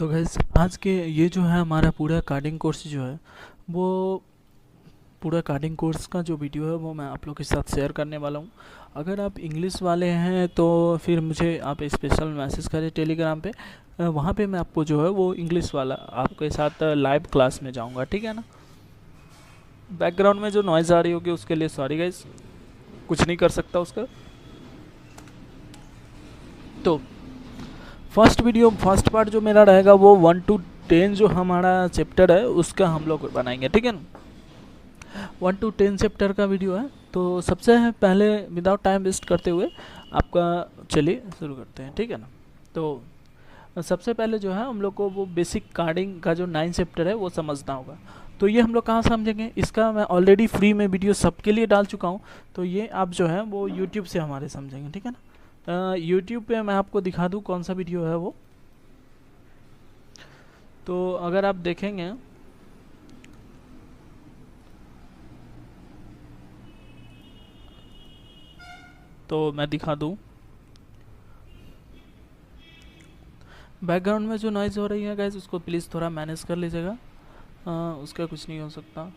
तो गैस आज के ये जो है हमारा पूरा कोडिंग कोर्स जो है वो पूरा कोडिंग कोर्स का जो वीडियो है वो मैं आप लोग के साथ शेयर करने वाला हूँ। अगर आप इंग्लिश वाले हैं तो फिर मुझे आप स्पेशल मैसेज करें टेलीग्राम पे। वहाँ पे मैं आपको जो है वो इंग्लिश वाला आपके साथ लाइव क्लास में जाऊँगा, ठीक है ना। बैकग्राउंड में जो नॉइज़ आ रही होगी उसके लिए सॉरी गाइस, कुछ नहीं कर सकता उसका। तो फर्स्ट पार्ट जो मेरा रहेगा वो 1 to 10 जो हमारा चैप्टर है उसका हम लोग बनाएंगे, ठीक है ना। 1 to 10 चैप्टर का वीडियो है। तो सबसे पहले विदाउट टाइम वेस्ट करते हुए आपका चलिए शुरू करते हैं, ठीक है ना। तो सबसे पहले जो है हम लोग को वो बेसिक कोडिंग का जो 9 चैप्टर है वो समझना होगा। तो ये हम लोग कहाँ समझेंगे, इसका मैं ऑलरेडी फ्री में वीडियो सबके लिए डाल चुका हूँ। तो ये आप जो है वो यूट्यूब से हमारे समझेंगे, ठीक है ना। यूट्यूब पे मैं आपको दिखा दूँ कौन सा वीडियो है वो। तो अगर आप देखेंगे तो मैं दिखा दूँ। बैकग्राउंड में जो नॉइज़ हो रही है गाइस उसको प्लीज़ थोड़ा मैनेज कर लीजिएगा, उसका कुछ नहीं हो सकता।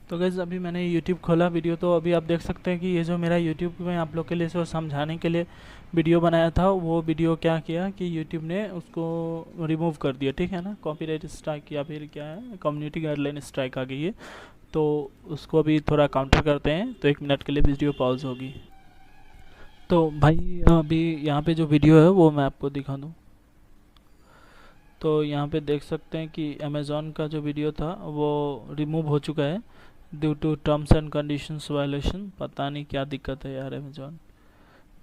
तो गैस अभी मैंने यूट्यूब खोला वीडियो, तो अभी आप देख सकते हैं कि ये जो मेरा यूट्यूब में आप लोग के लिए जो समझाने के लिए वीडियो बनाया था वो वीडियो क्या किया कि यूट्यूब ने उसको रिमूव कर दिया, ठीक है ना। कॉपीराइट स्ट्राइक या फिर क्या है, कम्युनिटी गाइडलाइन स्ट्राइक आ गई है। तो उसको अभी थोड़ा काउंटर करते हैं, तो 1 मिनट के लिए वीडियो पॉज होगी। तो भाई अभी यहाँ पे जो वीडियो है वो मैं आपको दिखा दूँ। तो यहाँ पे देख सकते हैं कि अमेज़ॉन का जो वीडियो था वो रिमूव हो चुका है due to terms and conditions violation. पता नहीं क्या दिक्कत है यार अमेज़ॉन।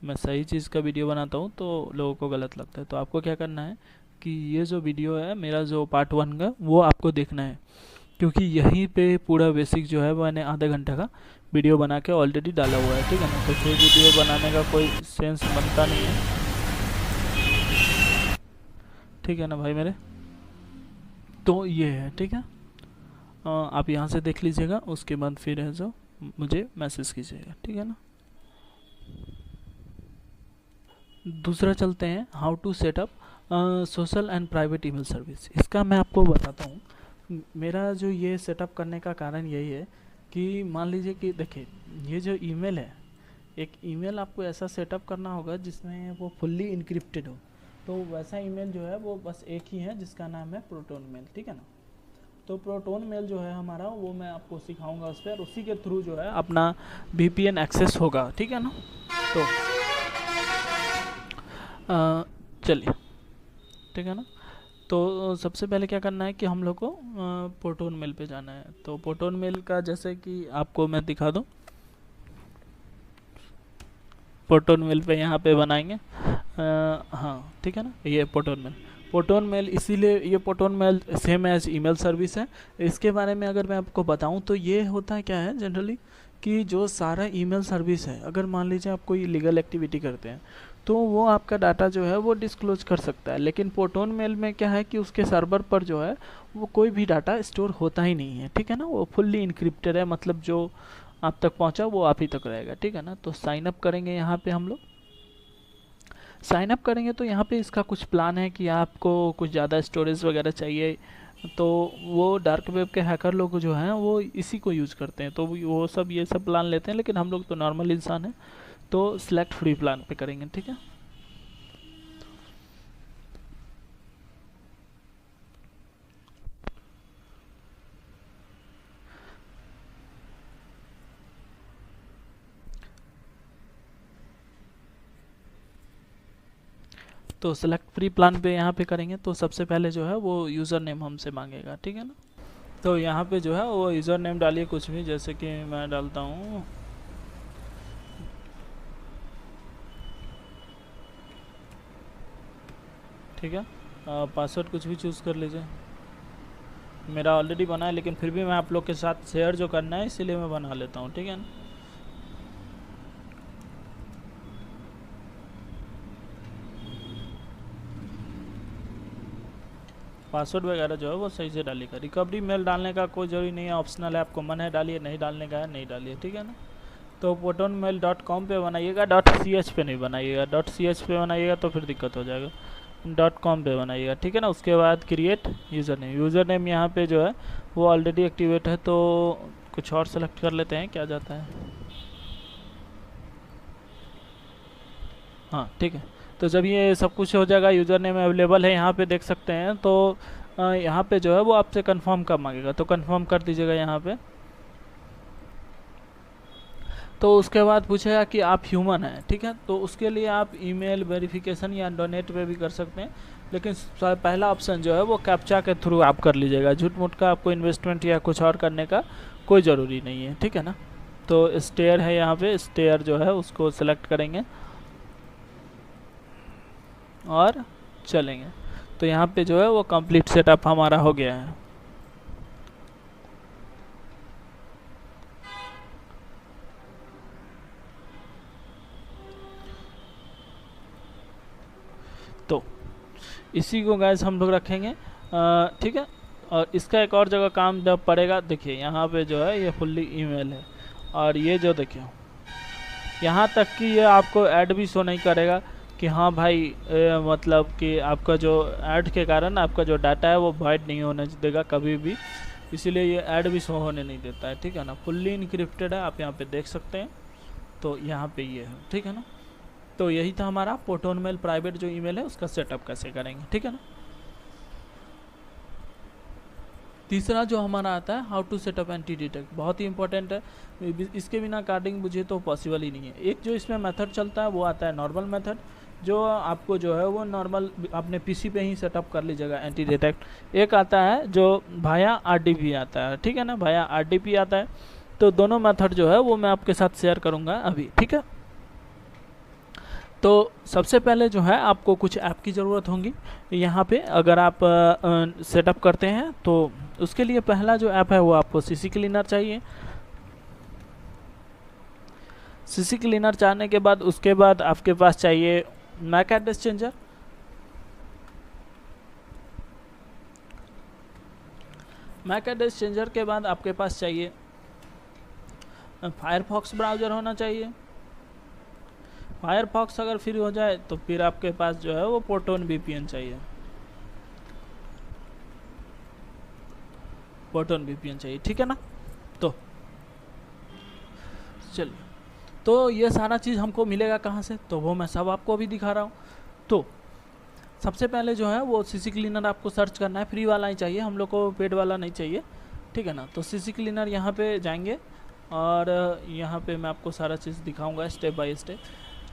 मैं सही चीज़ का वीडियो बनाता हूँ तो लोगों को गलत लगता है। तो आपको क्या करना है कि ये जो वीडियो है मेरा जो पार्ट 1 का वो आपको देखना है, क्योंकि यहीं पे पूरा बेसिक जो है मैंने आधे घंटे का वीडियो बना के ऑलरेडी डाला हुआ है, ठीक है ना। तो फिर वीडियो बनाने का कोई सेंस बनता नहीं है, ठीक है ना भाई मेरे। तो ये है, ठीक है। आप यहाँ से देख लीजिएगा, उसके बाद फिर है जो मुझे मैसेज कीजिएगा, ठीक है ना। दूसरा चलते हैं how to setup social and private email service. इसका मैं आपको बताता हूँ। मेरा जो ये सेटअप करने का कारण यही है कि मान लीजिए कि देखिए ये जो ईमेल है, एक ईमेल आपको ऐसा सेटअप करना होगा जिसमें वो फुल्ली इनक्रिप्टेड हो। तो वैसा ईमेल जो है वो बस एक ही है जिसका नाम है प्रोटोन मेल, ठीक है ना। तो प्रोटोन मेल जो है हमारा वो मैं आपको सिखाऊंगा उस पर, उसी के थ्रू जो है अपना VPN एक्सेस होगा, ठीक है ना। तो चलिए, ठीक है ना। तो सबसे पहले क्या करना है कि हम लोग को प्रोटोन मेल पे जाना है। तो प्रोटोन मेल का जैसे कि आपको मैं दिखा दूँ, प्रोटोन मेल पे यहाँ पे बनाएंगे। हाँ ठीक है ना, ये प्रोटोन मेल। प्रोटोन मेल इसीलिए ये Proton mail same as email service है। इसके बारे में अगर मैं आपको बताऊं तो ये होता क्या है जनरली कि जो सारा ईमेल सर्विस है, अगर मान लीजिए आप कोई लीगल एक्टिविटी करते हैं तो वो आपका डाटा जो है वो डिस्क्लोज कर सकता है। लेकिन प्रोटोन मेल में क्या है कि उसके सर्वर पर जो है वो कोई भी डाटा स्टोर होता ही नहीं है, ठीक है ना। वो फुल्ली इनक्रिप्टेड है, मतलब जो आप तक पहुंचा वो आप ही तक रहेगा, ठीक है ना। तो साइन अप करेंगे, यहाँ पे हम लोग साइन अप करेंगे तो यहाँ पे इसका कुछ प्लान है कि आपको कुछ ज़्यादा स्टोरेज वगैरह चाहिए, तो वो डार्क वेब के हैकर लोग जो हैं वो इसी को यूज़ करते हैं, तो वो सब ये सब प्लान लेते हैं। लेकिन हम लोग तो नॉर्मल इंसान हैं तो सिलेक्ट फ्री प्लान पे करेंगे, ठीक है। तो सेलेक्ट फ्री प्लान पे यहाँ पे करेंगे तो सबसे पहले जो है वो यूज़र नेम हमसे मांगेगा, ठीक है ना। तो यहाँ पे जो है वो यूज़र नेम डालिए कुछ भी, जैसे कि मैं डालता हूँ ठीक है। पासवर्ड कुछ भी चूज़ कर लीजिए। मेरा ऑलरेडी बना है, लेकिन फिर भी मैं आप लोग के साथ शेयर जो करना है इसीलिए मैं बना लेता हूँ, ठीक है ना। पासवर्ड वगैरह जो है वो सही से डालिएगा। रिकवरी मेल डालने का कोई ज़रूरी नहीं है, ऑप्शनल है, आपको मन है डालिए, नहीं डालने का है नहीं डालिए, ठीक है ना। तो protonmail.com पे बनाइएगा, .ch पे नहीं बनाइएगा। .ch पे बनाइएगा तो फिर दिक्कत हो जाएगा। .com पे बनाइएगा, ठीक है ना। उसके बाद क्रिएट यूज़र नेम यहाँ पे जो है वो ऑलरेडी एक्टिवेट है, तो कुछ और सेलेक्ट कर लेते हैं, क्या जाता है। हाँ ठीक है। तो जब ये सब कुछ हो जाएगा, यूज़र नेम अवेलेबल है यहाँ पे देख सकते हैं, तो यहाँ पे जो है वो आपसे कंफर्म का मांगेगा, तो कंफर्म कर दीजिएगा यहाँ पे। तो उसके बाद पूछेगा कि आप ह्यूमन हैं, ठीक है। तो उसके लिए आप ईमेल वेरिफिकेशन या डोनेट पे भी कर सकते हैं, लेकिन पहला ऑप्शन जो है वो कैप्चा के थ्रू आप कर लीजिएगा। झूठ मूठ का आपको इन्वेस्टमेंट या कुछ और करने का कोई ज़रूरी नहीं है, ठीक है ना। तो स्टेयर है यहाँ पे, स्टेयर जो है उसको सेलेक्ट करेंगे और चलेंगे। तो यहाँ पे जो है वो कंप्लीट सेटअप हमारा हो गया है। तो इसी को गाइस हम लोग रखेंगे, ठीक है। और इसका एक और जगह काम जब पड़ेगा, देखिए यहाँ पे जो है ये फुल्ली ईमेल है, और ये जो देखिए यहाँ तक कि ये आपको ऐड भी शो नहीं करेगा कि हाँ भाई मतलब कि आपका जो ऐड के कारण आपका जो डाटा है वो वाइड नहीं होने देगा कभी भी, इसीलिए ये ऐड भी शो होने नहीं देता है, ठीक है ना। फुल्ली इनक्रिप्टेड है, आप यहाँ पे देख सकते हैं। तो यहाँ पे ये है, ठीक है ना। तो यही था हमारा प्रोटोन मेल प्राइवेट जो ईमेल है उसका सेटअप कैसे करेंगे, ठीक है ना। तीसरा जो हमारा आता है how to setup anti detect, बहुत ही इंपॉर्टेंट है, इसके बिना कार्डिंग मुझे तो पॉसिबल ही नहीं है। एक जो इसमें मेथड चलता है वो आता है नॉर्मल मेथड, जो आपको जो है वो नॉर्मल अपने पीसी पे ही सेटअप कर लीजिएगा एंटी डिटेक्ट। एक आता है जो भाया आरडीपी आता है, ठीक है ना, भाया आरडीपी आता है। तो दोनों मेथड जो है वो मैं आपके साथ शेयर करूँगा अभी, ठीक है। तो सबसे पहले जो है आपको कुछ ऐप की ज़रूरत होगी यहाँ पे अगर आप सेटअप करते हैं, तो उसके लिए पहला जो ऐप है वो आपको सीसी क्लीनर चाहिए। सीसी क्लीनर चाहने के बाद उसके बाद आपके पास चाहिए MAC address changer. MAC address changer के बाद आपके पास चाहिए फायरफॉक्स ब्राउज़र होना चाहिए। फायरफॉक्स अगर फ्री हो जाए तो फिर आपके पास जो है वो प्रोटोन वीपीएन चाहिए, प्रोटोन वीपीएन चाहिए, ठीक है ना। तो चलिए, तो ये सारा चीज़ हमको मिलेगा कहाँ से, तो वो मैं सब आपको अभी दिखा रहा हूँ। तो सबसे पहले जो है वो सीसी क्लीनर आपको सर्च करना है, फ्री वाला ही चाहिए हम लोग को, पेड वाला नहीं चाहिए, ठीक है ना। तो सीसी क्लीनर यहाँ पे जाएंगे और यहाँ पे मैं आपको सारा चीज़ दिखाऊंगा स्टेप बाय स्टेप,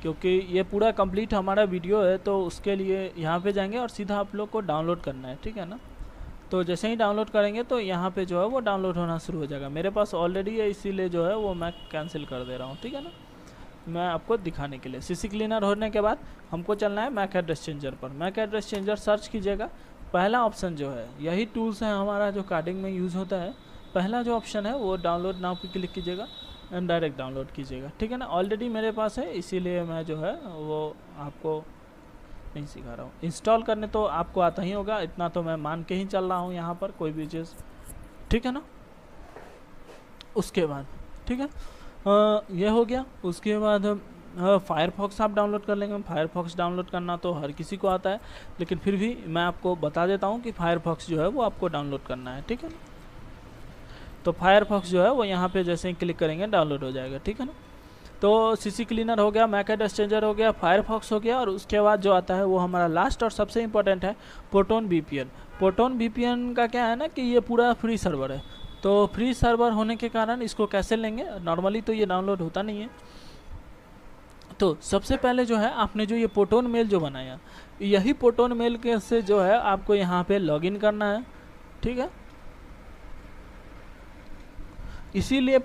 क्योंकि ये पूरा कंप्लीट हमारा वीडियो है। तो उसके लिए यहाँ पे जाएंगे और सीधा आप लोग को डाउनलोड करना है, ठीक है ना। तो जैसे ही डाउनलोड करेंगे तो यहाँ पे जो है वो डाउनलोड होना शुरू हो जाएगा। मेरे पास ऑलरेडी है इसीलिए जो है वो मैं कैंसिल कर दे रहा हूँ, ठीक है ना, मैं आपको दिखाने के लिए। सीसी क्लीनर होने के बाद हमको चलना है मैक एड्रेस चेंजर पर। मैक एड्रेस चेंजर सर्च कीजिएगा, पहला ऑप्शन जो है यही टूल्स है हमारा जो कार्डिंग में यूज़ होता है। पहला जो ऑप्शन है वो डाउनलोड नाउ पे क्लिक कीजिएगा एंड डायरेक्ट डाउनलोड कीजिएगा, ठीक है ना। ऑलरेडी मेरे पास है इसीलिए मैं जो है वो आपको नहीं सिखा रहा हूँ। इंस्टॉल करने तो आपको आता ही होगा, इतना तो मैं मान के ही चल रहा हूँ यहाँ पर कोई भी चीज़, ठीक है ना। उसके बाद ठीक है ये हो गया। उसके बाद फायरफॉक्स आप डाउनलोड कर लेंगे। फायरफॉक्स डाउनलोड करना तो हर किसी को आता है, लेकिन फिर भी मैं आपको बता देता हूँ कि फायरफॉक्स जो है वो आपको डाउनलोड करना है, ठीक है ना। तो फायरफॉक्स जो है वो यहाँ पे जैसे ही क्लिक करेंगे डाउनलोड हो जाएगा, ठीक है ना। तो सीसी क्लीनर हो गया, मैक एड्रेस चेंजर हो गया, फायरफॉक्स हो गया, और उसके बाद जो आता है वो हमारा लास्ट और सबसे इम्पोर्टेंट है प्रोटोन वीपीएन। प्रोटोन वीपीएन का क्या है ना कि ये पूरा फ्री सर्वर है, तो फ्री सर्वर होने के कारण इसको कैसे लेंगे, नॉर्मली तो ये डाउनलोड होता नहीं है। तो सबसे पहले जो है आपने जो ये प्रोटोन मेल जो बनाया, यही प्रोटोन मेल के से जो है आपको यहाँ पे लॉगिन करना है, ठीक है। इसीलिए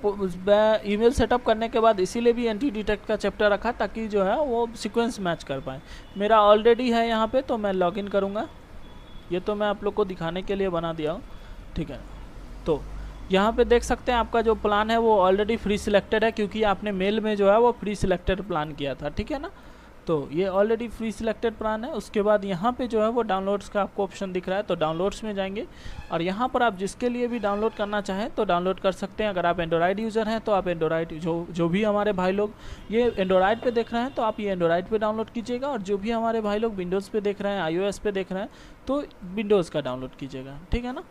ईमेल सेटअप करने के बाद इसीलिए भी एंटी डिटेक्ट का चैप्टर रखा, ताकि जो है वो सीक्वेंस मैच कर पाए। मेरा ऑलरेडी है यहाँ पे, तो मैं लॉगिन करूँगा। ये तो मैं आप लोग को दिखाने के लिए बना दिया हूँ, ठीक है। तो यहाँ पे देख सकते हैं आपका जो प्लान है वो ऑलरेडी फ्री सिलेक्टेड है, क्योंकि आपने मेल में जो है वो फ्री सिलेक्टेड प्लान किया था, ठीक है ना। तो ये ऑलरेडी फ्री सिलेक्टेड प्लान है। उसके बाद यहाँ पे जो है वो डाउनलोड्स का आपको ऑप्शन दिख रहा है, तो डाउनलोड्स में जाएंगे और यहाँ पर आप जिसके लिए भी डाउनलोड करना चाहें तो डाउनलोड कर सकते हैं। अगर आप एंड्रॉयड यूज़र हैं तो आप एंड्रॉयड, जो भी हमारे भाई लोग ये एंड्रॉयड पे देख रहे हैं तो आप ये एंड्रॉयड पे डाउनलोड कीजिएगा, और जो भी हमारे भाई लोग विंडोज़ पे देख रहे हैं, iOS पे देख रहे हैं तो विंडोज़ का डाउनलोड कीजिएगा, ठीक है ना।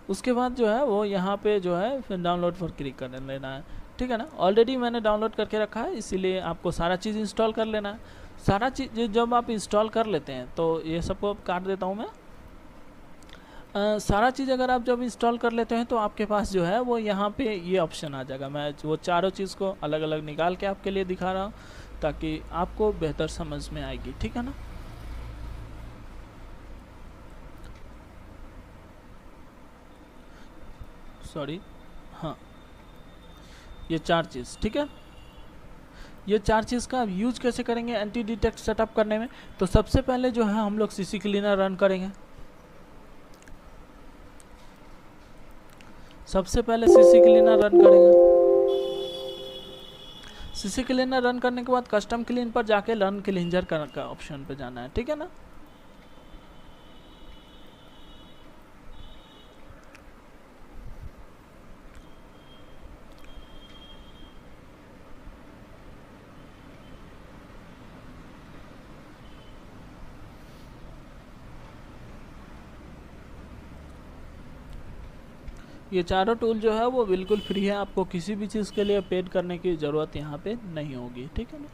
उसके बाद जो है वो यहाँ पे जो है फिर डाउनलोड पर क्लिक कर लेना है, ठीक है ना। ऑलरेडी मैंने डाउनलोड करके रखा है, इसीलिए आपको सारा चीज़ इंस्टॉल कर लेना है। सारा चीज़ जब आप इंस्टॉल कर लेते हैं तो ये सबको काट देता हूँ मैं। सारा चीज़ अगर आप जब इंस्टॉल कर लेते हैं तो आपके पास जो है वो यहाँ पे ये ऑप्शन आ जाएगा। मैं वो चारों चीज़ को अलग अलग निकाल के आपके लिए दिखा रहा हूँ ताकि आपको बेहतर समझ में आएगी, ठीक है ना। सॉरी, हाँ, ये चार चीज़, ठीक है। ये चार चीज़ का यूज कैसे करेंगे एंटी डिटेक्ट सेटअप करने में, तो सबसे पहले जो है हम लोग सीसी क्लीनर रन करेंगे। सबसे पहले सीसी क्लीनर रन करेंगे। सीसी क्लीनर रन करने के बाद कस्टम क्लीन पर जाके रन क्लींजर का ऑप्शन पे जाना है, ठीक है ना। ये चारों टूल जो है वो बिल्कुल फ्री है, आपको किसी भी चीज़ के लिए पेड करने की ज़रूरत यहाँ पे नहीं होगी, ठीक है ना।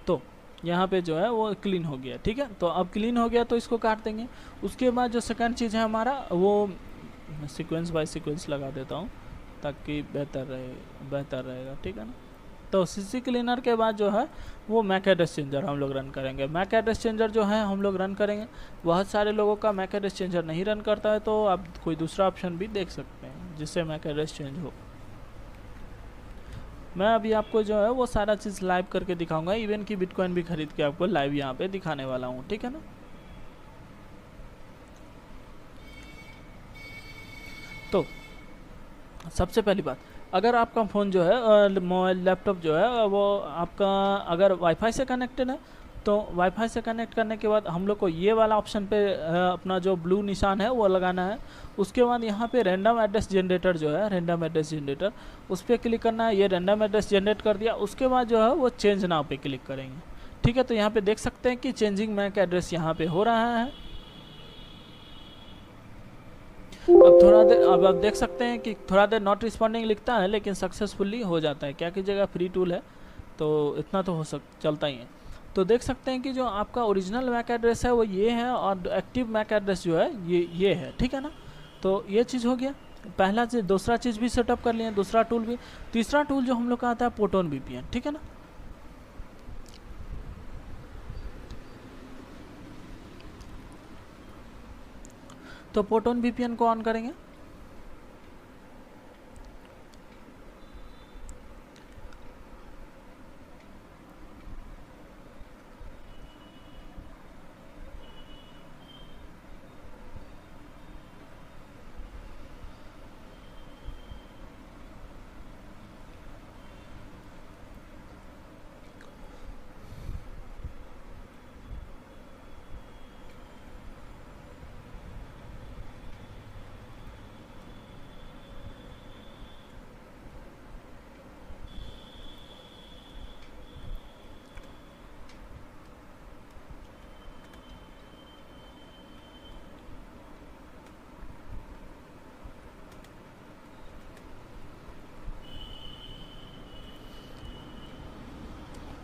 तो यहाँ पे जो है वो क्लीन हो गया, ठीक है। तो अब क्लीन हो गया तो इसको काट देंगे। उसके बाद जो सेकंड चीज़ है हमारा वो सीक्वेंस बाय सीक्वेंस लगा देता हूँ ताकि बेहतर रहेगा, ठीक है ना। तो सीसी क्लीनर के बाद जो है वो मैक एड्रेस चेंजर हम लोग रन करेंगे। मैक एड्रेस चेंजर जो है हम लोग रन करेंगे। बहुत सारे लोगों का मैक एड्रेस चेंजर नहीं रन करता है, तो आप कोई दूसरा ऑप्शन भी देख सकते हैं जिससे मैक एड्रेस चेंज हो। मैं अभी आपको जो है वो सारा चीज़ लाइव करके दिखाऊंगा, इवन की बिटकॉइन भी खरीद के आपको लाइव यहाँ पे दिखाने वाला हूँ, ठीक है ना। तो सबसे पहली बात, अगर आपका फ़ोन जो है मोबाइल लैपटॉप जो है वो आपका अगर वाईफाई से कनेक्टेड है तो वाईफाई से कनेक्ट करने के बाद हम लोग को ये वाला ऑप्शन पे अपना जो ब्लू निशान है वो लगाना है। उसके बाद यहाँ पे रैंडम एड्रेस जनरेटर जो है, रैंडम एड्रेस जनरेटर, उस पर क्लिक करना है। ये रैंडम एड्रेस जनरेट कर दिया। उसके बाद जो है वो चेंज नाउ पे क्लिक करेंगे, ठीक है। तो यहाँ पे देख सकते हैं कि चेंजिंग मैक एड्रेस यहाँ पे हो रहा है। अब थोड़ा देर, अब आप देख सकते हैं कि थोड़ा देर नॉट रिस्पॉन्डिंग लिखता है लेकिन सक्सेसफुली हो जाता है। क्या कीजिएगा, फ्री टूल है तो इतना तो चलता ही है। तो देख सकते हैं कि जो आपका ओरिजिनल मैक एड्रेस है वो ये है और एक्टिव मैक एड्रेस जो है ये है, ठीक है ना। तो ये चीज़ हो गया पहला चीज़। दूसरा चीज़ भी सेटअप कर लिए, दूसरा टूल भी। तीसरा टूल जो हम लोग का आता है प्रोटोन वीपीएन, ठीक है ना। तो प्रोटोन वीपीएन को ऑन करेंगे।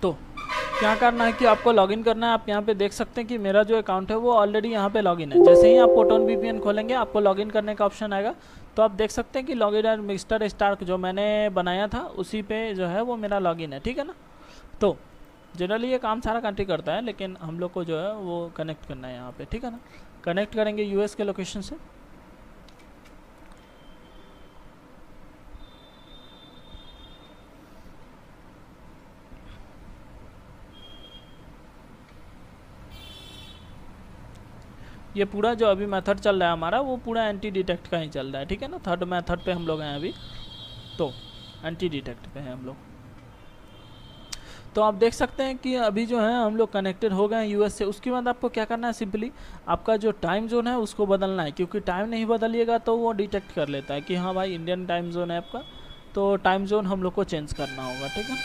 तो क्या करना है कि आपको लॉगिन करना है। आप यहाँ पे देख सकते हैं कि मेरा जो अकाउंट है वो ऑलरेडी यहाँ पे लॉगिन है। जैसे ही आप प्रोटोन वीपीएन खोलेंगे आपको लॉगिन करने का ऑप्शन आएगा। तो आप देख सकते हैं कि लॉगिन एंड मिस्टर स्टार्क जो मैंने बनाया था उसी पे जो है वो मेरा लॉगिन है, ठीक है ना। तो जनरली ये काम सारा कंट्री करता है लेकिन हम लोग को जो है वो कनेक्ट करना है यहाँ पे, ठीक है ना। कनेक्ट करेंगे यूएस के लोकेशन से। ये पूरा जो अभी मेथड चल रहा है हमारा वो पूरा एंटी डिटेक्ट का ही चल रहा है, ठीक है ना। थर्ड मेथड पे हम लोग हैं अभी, तो एंटी डिटेक्ट पे हैं हम लोग। तो आप देख सकते हैं कि अभी जो है हम लोग कनेक्टेड हो गए हैं यूएस से। उसके बाद आपको क्या करना है, सिंपली आपका जो टाइम जोन है उसको बदलना है, क्योंकि टाइम नहीं बदलिएगा तो वो डिटेक्ट कर लेता है कि हाँ भाई इंडियन टाइम जोन है आपका, तो टाइम जोन हम लोग को चेंज करना होगा, ठीक है।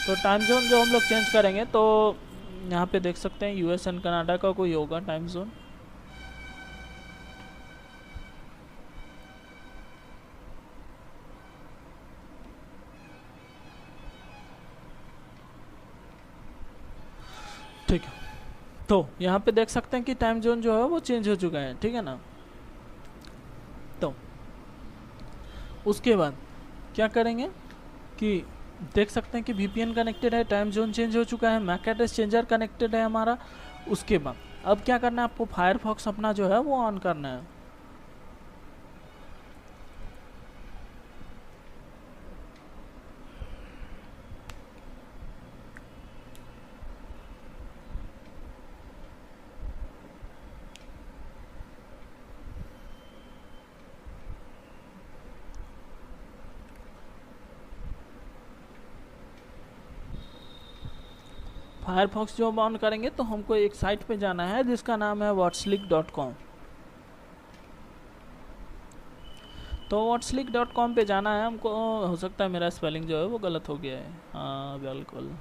तो टाइम जोन जो हम लोग चेंज करेंगे तो यहाँ पे देख सकते हैं यूएस एंड कनाडा का कोई होगा टाइम जोन। ठीक है, तो यहाँ पे देख सकते हैं कि टाइम जोन जो है वो चेंज हो चुका है, ठीक है ना। तो उसके बाद क्या करेंगे कि देख सकते हैं कि VPN कनेक्टेड है, टाइम जोन चेंज हो चुका है, मैक एड्रेस चेंजर कनेक्टेड है हमारा। उसके बाद अब क्या करना है, आपको फायरफॉक्स अपना जो है वो ऑन करना है। फायरफॉक्स जो हम ऑन करेंगे तो हमको एक साइट पे जाना है जिसका नाम है whatsleak.com। तो whatsleak.com पे जाना है हमको। हो सकता है मेरा स्पेलिंग जो है वो गलत हो गया है, हाँ बिल्कुल।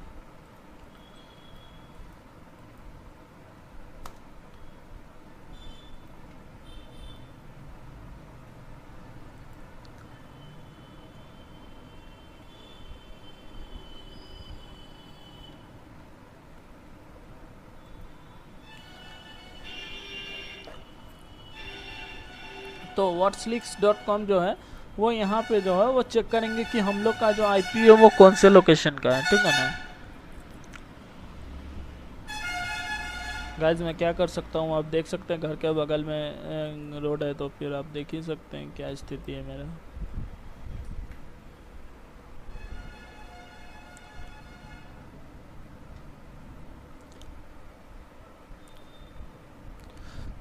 तो whatsleaks.com जो है वो यहाँ पे जो है वो चेक करेंगे कि हम लोग का जो IP है वो कौन से लोकेशन का है, ठीक है ना। गाइज मैं क्या कर सकता हूँ, आप देख सकते हैं घर के बगल में रोड है, तो फिर आप देख ही सकते हैं क्या स्थिति है मेरा।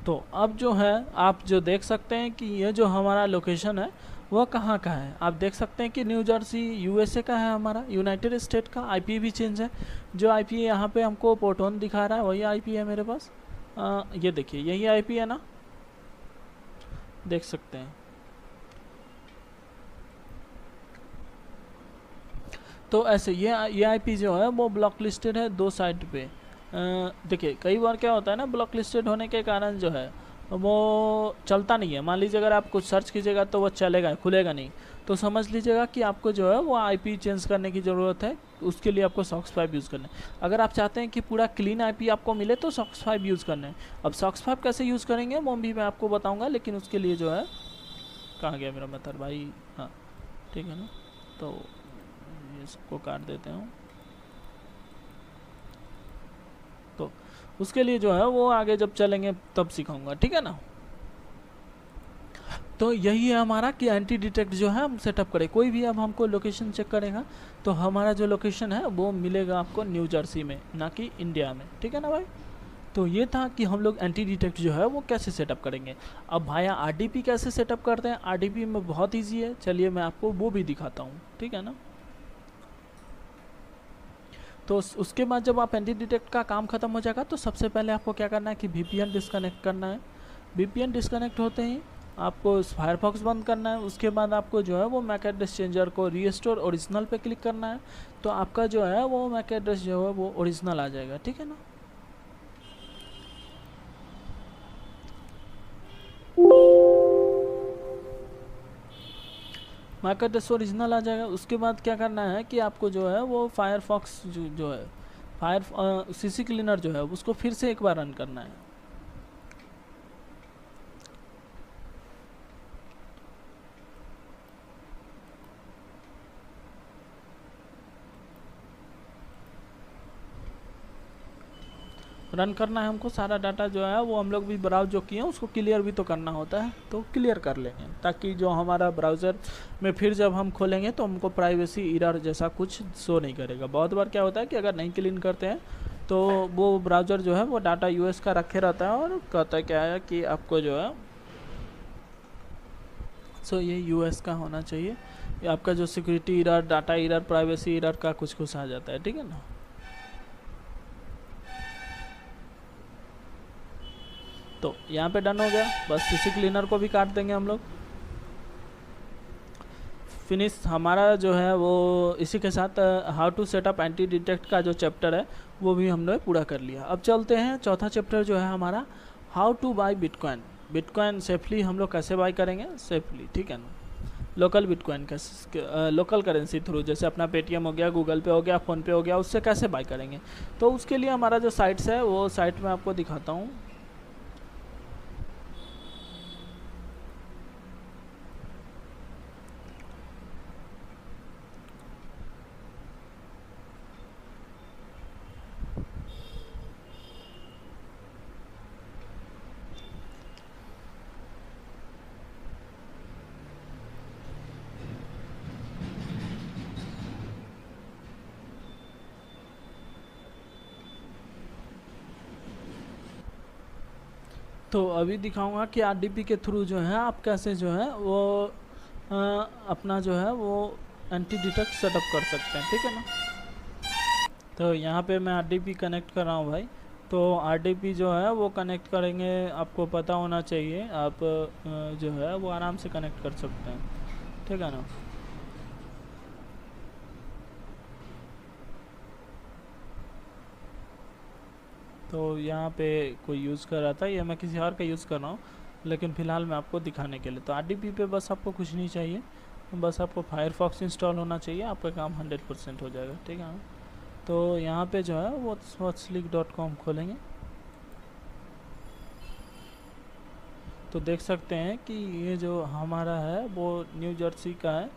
तो अब जो है आप जो देख सकते हैं कि ये जो हमारा लोकेशन है वह कहाँ का है। आप देख सकते हैं कि न्यू जर्सी USA का है हमारा, यूनाइटेड स्टेट का। IP भी चेंज है, जो IP यहाँ पे हमको पोर्टोन दिखा रहा है वही IP है मेरे पास। ये देखिए यही IP है ना, देख सकते हैं। तो ऐसे ये IP जो है वो ब्लॉक लिस्टेड है 2 साइट पे। देखिए कई बार क्या होता है ना, ब्लॉक लिस्टेड होने के कारण जो है वो चलता नहीं है। मान लीजिए अगर आप कुछ सर्च कीजिएगा तो वो चलेगा, खुलेगा नहीं, तो समझ लीजिएगा कि आपको जो है वो IP चेंज करने की ज़रूरत है। उसके लिए आपको SOX 5 यूज़ करना है। अगर आप चाहते हैं कि पूरा क्लीन IP आपको मिले तो SOX 5 यूज़ करना है। अब SOX 5 कैसे यूज़ करेंगे वो भी मैं आपको बताऊँगा, लेकिन उसके लिए जो है, कहाँ गया मेरा मेथड भाई, हाँ ठीक है ना। तो ये सबको काट देते हैं। तो उसके लिए जो है वो आगे जब चलेंगे तब सिखाऊंगा, ठीक है ना। तो यही है हमारा कि एंटी डिटेक्ट जो है हम सेटअप करें। कोई भी अब हमको लोकेशन चेक करेगा तो हमारा जो लोकेशन है वो मिलेगा आपको न्यू जर्सी में, ना कि इंडिया में, ठीक है ना भाई। तो ये था कि हम लोग एंटी डिटेक्ट जो है वो कैसे सेटअप करेंगे। अब भाया RDP कैसे सेटअप करते हैं, RDP में बहुत ईजी है, चलिए मैं आपको वो भी दिखाता हूँ, ठीक है ना। तो उसके बाद जब आप एंटी डिटेक्ट का काम खत्म हो जाएगा तो सबसे पहले आपको क्या करना है कि VPN डिस्कनेक्ट करना है। VPN डिस्कनेक्ट होते ही आपको फायरफॉक्स बंद करना है। उसके बाद आपको जो है वो मैक एड्रेस चेंजर को रीस्टोर ओरिजिनल पे क्लिक करना है, तो आपका जो है वो मैक एड्रेस जो है वो ओरिजिनल आ जाएगा, ठीक है ना। मैक एड्रेस ओरिजिनल आ जाएगा। उसके बाद क्या करना है कि आपको जो है वो फायरफॉक्स जो है CC क्लीनर जो है उसको फिर से एक बार रन करना है। रन करना है हमको, सारा डाटा जो है वो हम लोग भी ब्राउज जो किए हैं उसको क्लियर भी तो करना होता है, तो क्लियर कर लेंगे ताकि जो हमारा ब्राउज़र में फिर जब हम खोलेंगे तो हमको प्राइवेसी एरर जैसा कुछ शो नहीं करेगा। बहुत बार क्या होता है कि अगर नहीं क्लीन करते हैं तो वो ब्राउज़र जो है वो डाटा यूएस का रखे रहता है और कहता है क्या है कि आपको जो है ये यूएस का होना चाहिए। ये आपका जो security error, data error, privacy error का कुछ कुछ आ जाता है, ठीक है ना। तो यहाँ पे डन हो गया। बस सीसी क्लीनर को भी काट देंगे हम लोग। फिनिश हमारा जो है वो इसी के साथ how to setup anti detect का जो चैप्टर है वो भी हमने पूरा कर लिया। अब चलते हैं चौथा चैप्टर जो है हमारा how to buy bitcoin. Bitcoin safely हम लोग कैसे बाय करेंगे सेफली, ठीक है ना। लोकल बिटकॉइन का लोकल करेंसी थ्रू, जैसे अपना पेटीएम हो गया, गूगल पे हो गया, फ़ोनपे हो गया, उससे कैसे बाय करेंगे। तो उसके लिए हमारा जो साइट्स है वो साइट मैं आपको दिखाता हूँ। तो अभी दिखाऊंगा कि आरडीपी के थ्रू जो है आप कैसे जो है वो अपना जो है वो एंटी डिटेक्ट सेटअप कर सकते हैं, ठीक है ना। तो यहाँ पे मैं आरडीपी कनेक्ट कर रहा हूँ भाई। तो आरडीपी जो है वो कनेक्ट करेंगे, आपको पता होना चाहिए, आप जो है वो आराम से कनेक्ट कर सकते हैं, ठीक है ना। तो यहाँ पे कोई यूज़ कर रहा था, ये मैं किसी और का यूज़ कर रहा हूँ, लेकिन फ़िलहाल मैं आपको दिखाने के लिए। तो आरडीपी पे बस आपको कुछ नहीं चाहिए, बस आपको फायरफॉक्स इंस्टॉल होना चाहिए, आपका काम 100% हो जाएगा, ठीक है। तो यहाँ पे जो है वो swatchleak.com खोलेंगे। तो देख सकते हैं कि ये जो हमारा है वो न्यू जर्सी का है।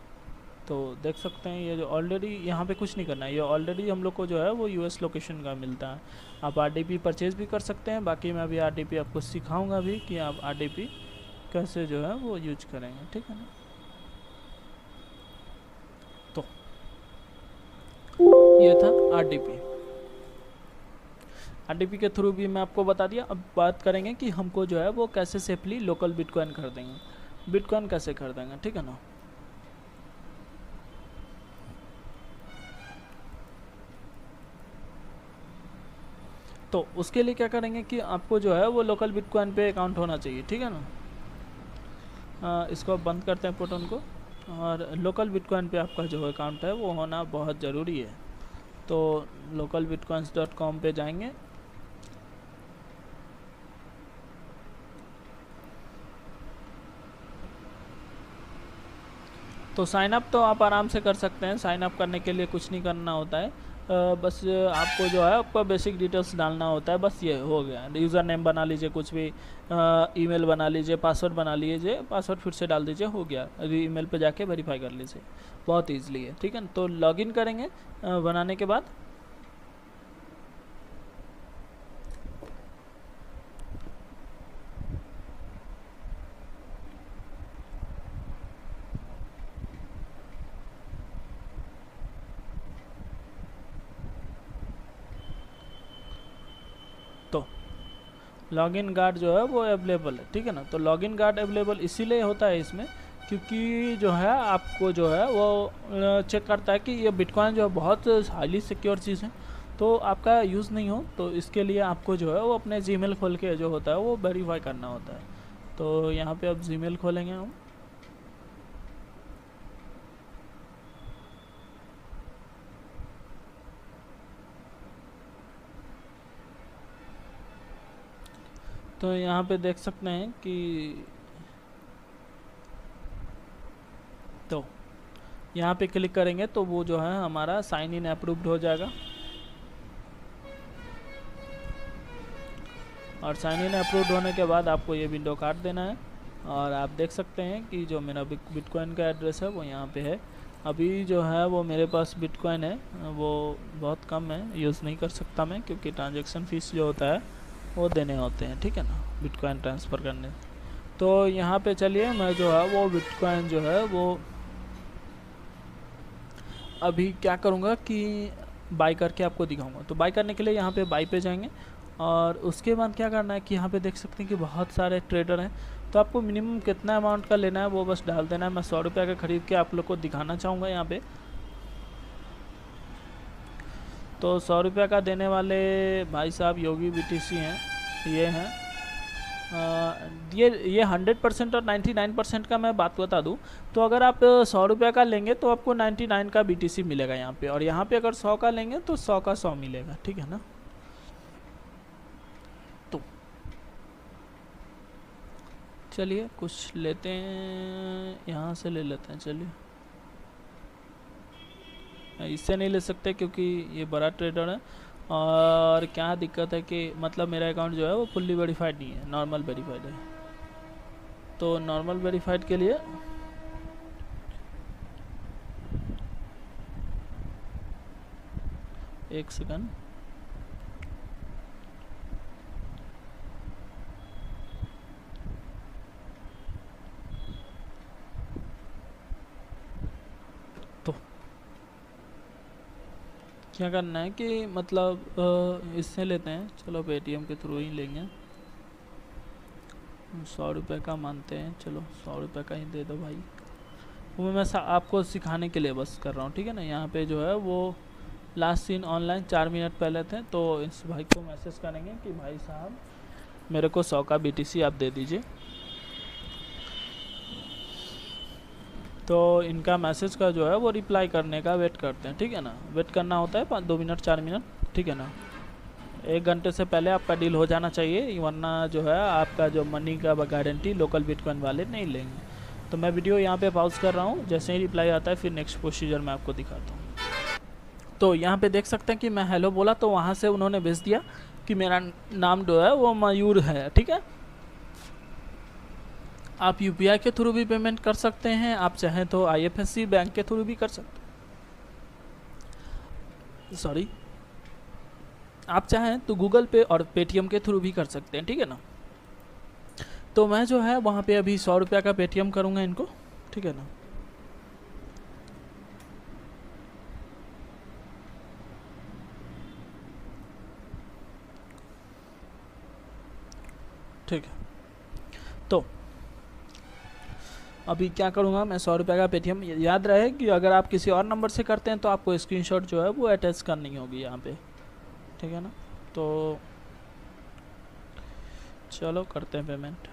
तो देख सकते हैं ये जो ऑलरेडी यहाँ पे कुछ नहीं करना है, ये ऑलरेडी हम लोग को जो है वो यूएस लोकेशन का मिलता है। आप आरडीपी परचेज़ भी कर सकते हैं। बाकी मैं अभी आरडीपी आपको सिखाऊंगा भी कि आप आरडीपी कैसे जो है वो यूज करेंगे, ठीक है ना। तो ये था आरडीपी। आरडीपी के थ्रू भी मैं आपको बता दिया। अब बात करेंगे कि हमको जो है वो कैसे सेफली लोकल बिटकॉइन कर देंगे, बिटकॉइन कैसे कर देंगे, ठीक है ना। तो उसके लिए क्या करेंगे कि आपको जो है वो लोकल बिटकॉइन पे अकाउंट होना चाहिए, ठीक है ना। इसको बंद करते हैं पोर्टल को, और लोकल बिटकॉइन पे आपका जो अकाउंट है वो होना बहुत ज़रूरी है। तो localbitcoins.com पे जाएंगे। तो साइन अप तो आप आराम से कर सकते हैं। साइन अप करने के लिए कुछ नहीं करना होता है, बस आपको जो है आपका बेसिक डिटेल्स डालना होता है, बस ये हो गया। यूज़र नेम बना लीजिए, कुछ भी ईमेल बना लीजिए, पासवर्ड बना लीजिए, पासवर्ड फिर से डाल दीजिए, हो गया। ईमेल पे जाके वेरीफाई कर लीजिए, बहुत ईजिली है, ठीक है। तो लॉगिन करेंगे बनाने के बाद। तो लॉगिन गार्ड जो है वो अवेलेबल है, ठीक है ना। तो लॉगिन गार्ड अवेलेबल इसीलिए होता है इसमें, क्योंकि जो है आपको जो है वो चेक करता है कि ये बिटकॉइन जो है बहुत हाईली सिक्योर चीज़ है, तो आपका यूज़ नहीं हो। तो इसके लिए आपको जो है वो अपने जीमेल खोल के जो होता है वो वेरीफाई करना होता है। तो यहाँ पे अब जीमेल खोलेंगे हम। तो यहाँ पे देख सकते हैं कि तो यहाँ पे क्लिक करेंगे तो वो जो है हमारा साइन इन अप्रूव्ड हो जाएगा। और साइन इन अप्रूव्ड होने के बाद आपको ये विंडो काट देना है। और आप देख सकते हैं कि जो मेरा बिटकॉइन का एड्रेस है वो यहाँ पे है। अभी जो है वो मेरे पास बिटकॉइन है वो बहुत कम है, यूज़ नहीं कर सकता मैं, क्योंकि ट्रांजैक्शन फ़ीस जो होता है वो देने होते हैं, ठीक है ना, बिटकॉइन ट्रांसफ़र करने। तो यहाँ पे चलिए मैं जो है वो बिटकॉइन जो है वो अभी क्या करूँगा कि बाय करके आपको दिखाऊंगा। तो बाय करने के लिए यहाँ पे बाय पे जाएंगे और उसके बाद क्या करना है कि यहाँ पे देख सकते हैं कि बहुत सारे ट्रेडर हैं। तो आपको मिनिमम कितना अमाउंट का लेना है वो बस डाल देना है। मैं 100 रुपये का खरीद के आप लोग को दिखाना चाहूँगा यहाँ पे। तो 100 रुपये का देने वाले भाई साहब योगी BTC हैं, ये हैं। ये 100% और 99% का मैं बात बता दूं तो अगर आप 100 रुपये का लेंगे तो आपको 99 का BTC मिलेगा यहाँ पे, और यहाँ पे अगर 100 का लेंगे तो 100 का 100 मिलेगा, ठीक है ना। तो चलिए कुछ लेते हैं, यहाँ से ले लेते हैं। चलिए इससे नहीं ले सकते क्योंकि ये बड़ा ट्रेडर है, और क्या दिक्कत है कि मतलब मेरा अकाउंट जो है वो फुल्ली वेरीफाइड नहीं है, नॉर्मल वेरीफाइड है। तो नॉर्मल वेरीफाइड के लिए एक सेकंड, तो क्या करना है कि मतलब इससे लेते हैं, चलो पेटीएम के थ्रू ही लेंगे। 100 रुपये का मानते हैं, चलो 100 रुपये का ही दे दो भाई। वो मैं आपको सिखाने के लिए बस कर रहा हूँ, ठीक है ना। यहाँ पे जो है वो लास्ट सीन ऑनलाइन 4 मिनट पहले थे, तो इस भाई को मैसेज करेंगे कि भाई साहब मेरे को 100 का BTC आप दे दीजिए। तो इनका मैसेज का जो है वो रिप्लाई करने का वेट करते हैं, ठीक है ना। वेट करना होता है 2 मिनट 4 मिनट, ठीक है ना। 1 घंटे से पहले आपका डील हो जाना चाहिए, वरना जो है आपका जो मनी का गारंटी लोकल बिटकॉइन वाले नहीं लेंगे। तो मैं वीडियो यहाँ पे पॉज कर रहा हूँ, जैसे ही रिप्लाई आता है फिर नेक्स्ट प्रोसीजर मैं आपको दिखाता हूँ। तो यहाँ पे देख सकते हैं कि मैं हेलो बोला तो वहाँ से उन्होंने भेज दिया कि मेरा नाम जो है वो मयूर है, ठीक है। आप UPI के थ्रू भी पेमेंट कर सकते हैं, आप चाहें तो IFSC बैंक के थ्रू भी कर सकते हैं, सॉरी आप चाहें तो गूगल पे और पेटीएम के थ्रू भी कर सकते हैं, ठीक है ना। तो मैं जो है वहाँ पे अभी 100 रुपये का पेटीएम करूँगा इनको, ठीक है ना। ठीक है, तो अभी क्या करूँगा मैं 100 रुपये का पेटीएम। याद रहे कि अगर आप किसी और नंबर से करते हैं तो आपको स्क्रीनशॉट जो है वो अटैच करनी होगी यहाँ पे, ठीक है ना। तो चलो करते हैं पेमेंट।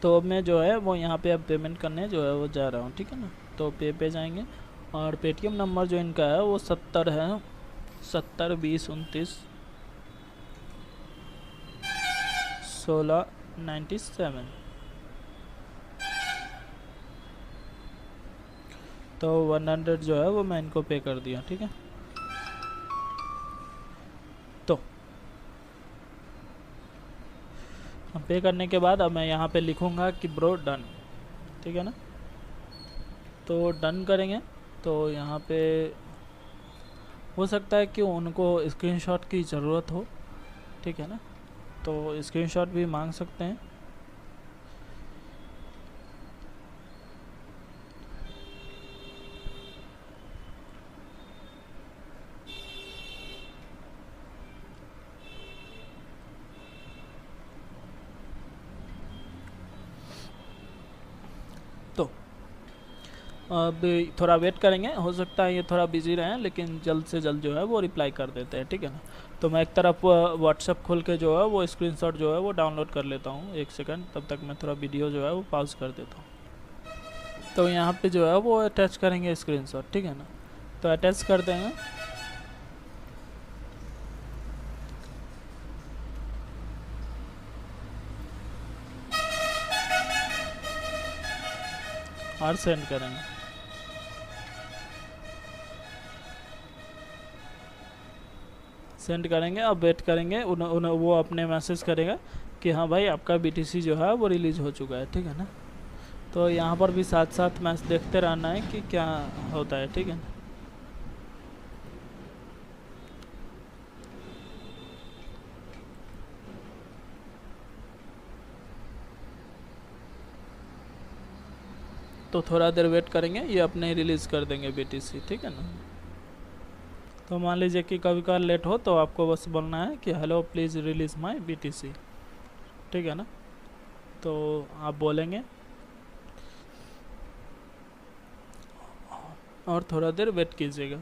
तो अब मैं जो है वो यहाँ पे अब पेमेंट करने जो है वो जा रहा हूँ, ठीक है ना। तो पे जाएंगे और पेटीएम नंबर जो इनका है वो 70 है, 70 20 29 16 97। तो 100 जो है वो मैं इनको पे कर दिया, ठीक है। तो पे करने के बाद अब मैं यहाँ पे लिखूँगा कि ब्रो डन, ठीक है ना। तो डन करेंगे तो यहाँ पे हो सकता है कि उनको स्क्रीनशॉट की ज़रूरत हो, ठीक है ना। तो स्क्रीनशॉट भी मांग सकते हैं। तो अब थोड़ा वेट करेंगे, हो सकता है ये थोड़ा बिजी रहें लेकिन जल्द से जल्द जो है वो रिप्लाई कर देते हैं, ठीक है ना। तो मैं एक तरफ व्हाट्सएप खोल के जो है वो स्क्रीनशॉट जो है वो डाउनलोड कर लेता हूँ, एक सेकंड, तब तक मैं थोड़ा वीडियो जो है वो पॉज कर देता हूँ। तो यहाँ पे जो है वो अटैच करेंगे स्क्रीनशॉट, ठीक है ना। तो अटैच कर देंगे। और सेंड करेंगे। सेंड करेंगे, अब वेट करेंगे, वो अपने मैसेज करेगा कि हाँ भाई आपका BTC जो है वो रिलीज़ हो चुका है, ठीक है ना। तो यहाँ पर भी साथ साथ मैच देखते रहना है कि क्या होता है, ठीक है ना। तो थोड़ा देर वेट करेंगे, ये अपने रिलीज़ कर देंगे BTC, ठीक है ना। तो मान लीजिए कि कभी कभार लेट हो तो आपको बस बोलना है कि hello please release my BTC, ठीक है ना। तो आप बोलेंगे और थोड़ा देर वेट कीजिएगा।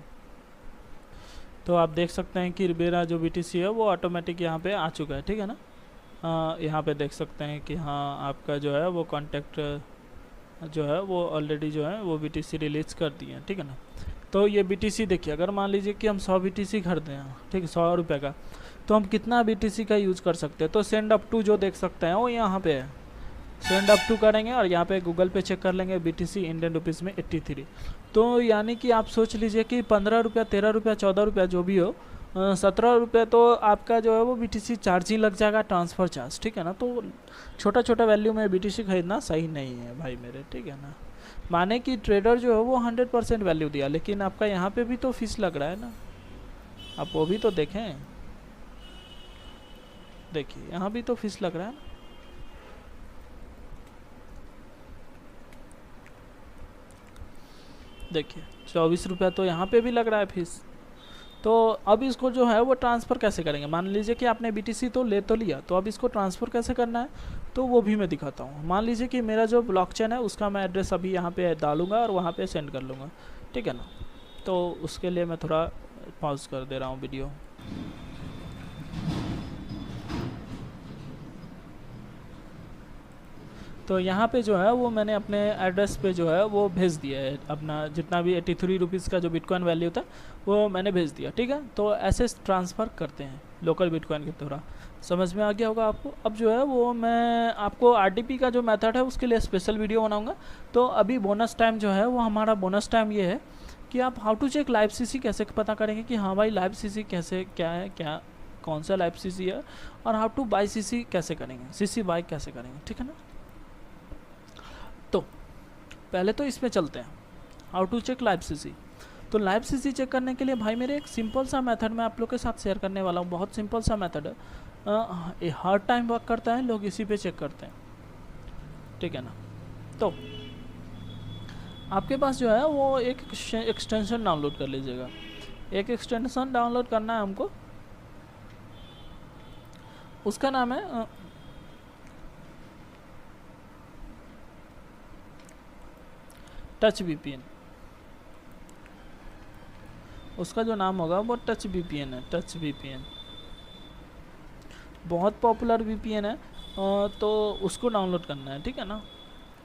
तो आप देख सकते हैं कि मेरा जो BTC है वो ऑटोमेटिक यहाँ पे आ चुका है, ठीक है ना। यहाँ पे देख सकते हैं कि हाँ आपका जो है वो कॉन्टैक्ट जो है वो ऑलरेडी जो है वो BTC रिलीज़ कर दिए हैं, ठीक है ना। तो ये BTC देखिए, अगर मान लीजिए कि हम 100 BTC खरीदे हैं, ठीक है, 100 रुपये का, तो हम कितना BTC का यूज़ कर सकते हैं। तो सेंड अप टू जो देख सकते हैं वो यहाँ पे है, सेंड अप टू करेंगे और यहाँ पे गूगल पे चेक कर लेंगे BTC इंडियन रुपीज़ में 83। तो यानी कि आप सोच लीजिए कि 15 रुपया, 13 रुपया, 14 रुपया जो भी हो, 17 रुपये तो आपका जो है वो BTC चार्ज ही लग जाएगा, ट्रांसफ़र चार्ज, ठीक है ना। तो छोटा छोटा वैल्यू में BTC खरीदना सही नहीं है भाई मेरे, ठीक है ना। माने कि ट्रेडर जो है वो 100% वैल्यू दिया, लेकिन आपका यहाँ पे भी तो फीस लग रहा है ना, आप वो भी तो देखें। देखिए यहाँ भी तो फीस लग रहा है ना। देखिए 24 रुपया तो यहाँ पे भी लग रहा है फीस। तो अब इसको जो है वो ट्रांसफ़र कैसे करेंगे। मान लीजिए कि आपने BTC तो ले तो लिया, तो अब इसको ट्रांसफ़र कैसे करना है तो वो भी मैं दिखाता हूँ। मान लीजिए कि मेरा जो ब्लॉकचेन है उसका मैं एड्रेस अभी यहाँ पे डालूंगा और वहाँ पे सेंड कर लूँगा, ठीक है ना। तो उसके लिए मैं थोड़ा पॉज कर दे रहा हूँ वीडियो। तो यहाँ पे जो है वो मैंने अपने एड्रेस पे जो है वो भेज दिया है, अपना जितना भी 83 रुपीज़ का जो बिटकॉइन वैल्यू था वो मैंने भेज दिया, ठीक है। तो ऐसे ट्रांसफ़र करते हैं लोकल बिटकॉइन के द्वारा। समझ में आ गया होगा आपको। अब जो है वो मैं आपको RTP का जो मेथड है उसके लिए स्पेशल वीडियो बनाऊँगा। तो अभी बोनस टाइम जो है वो हमारा बोनस टाइम ये है कि आप how to check live CC कैसे पता करेंगे कि हाँ भाई लाइव CC कैसे, क्या है, क्या कौन सा लाइव CC है, और हाउ टू बाई CC कैसे करेंगे, CC बाई कैसे करेंगे, ठीक है ना। तो पहले तो इसमें चलते हैं, how to check live CC। तो लाइव CC चेक करने के लिए भाई मेरे एक सिंपल सा मेथड मैं आप लोग के साथ शेयर करने वाला हूँ। बहुत सिंपल सा मेथड है, ये हर टाइम वर्क करता है, लोग इसी पे चेक करते हैं, ठीक है ना। तो आपके पास जो है वो एक एक्सटेंशन डाउनलोड कर लीजिएगा। एक एक्सटेंशन डाउनलोड करना है हमको, उसका नाम है टच VPN। उसका जो नाम होगा वो टच VPN है, टच VPN बहुत पॉपुलर VPN है, तो उसको डाउनलोड करना है, ठीक है ना।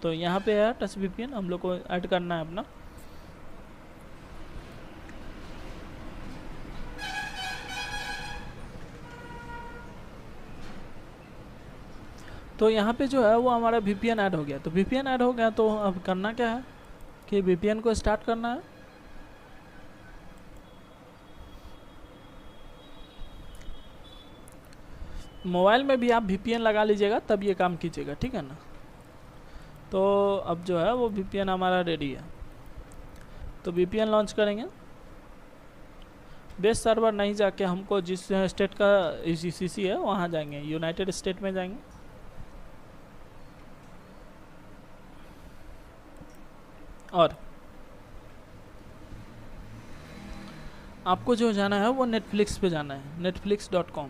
तो यहाँ पे है टच VPN, हम लोग को ऐड करना है अपना। तो यहाँ पे जो है वो हमारा VPN ऐड हो गया। तो VPN ऐड हो गया तो अब करना क्या है कि VPN को स्टार्ट करना है। मोबाइल में भी आप VPN लगा लीजिएगा तब ये काम कीजिएगा, ठीक है ना। तो अब जो है वो VPN हमारा रेडी है। तो VPN लॉन्च करेंगे। बेस सर्वर नहीं जाके हमको जिस स्टेट का CC है वहाँ जाएंगे, यूनाइटेड स्टेट में जाएंगे। और आपको जो जाना है वो नेटफ्लिक्स पे जाना है, netflix.com।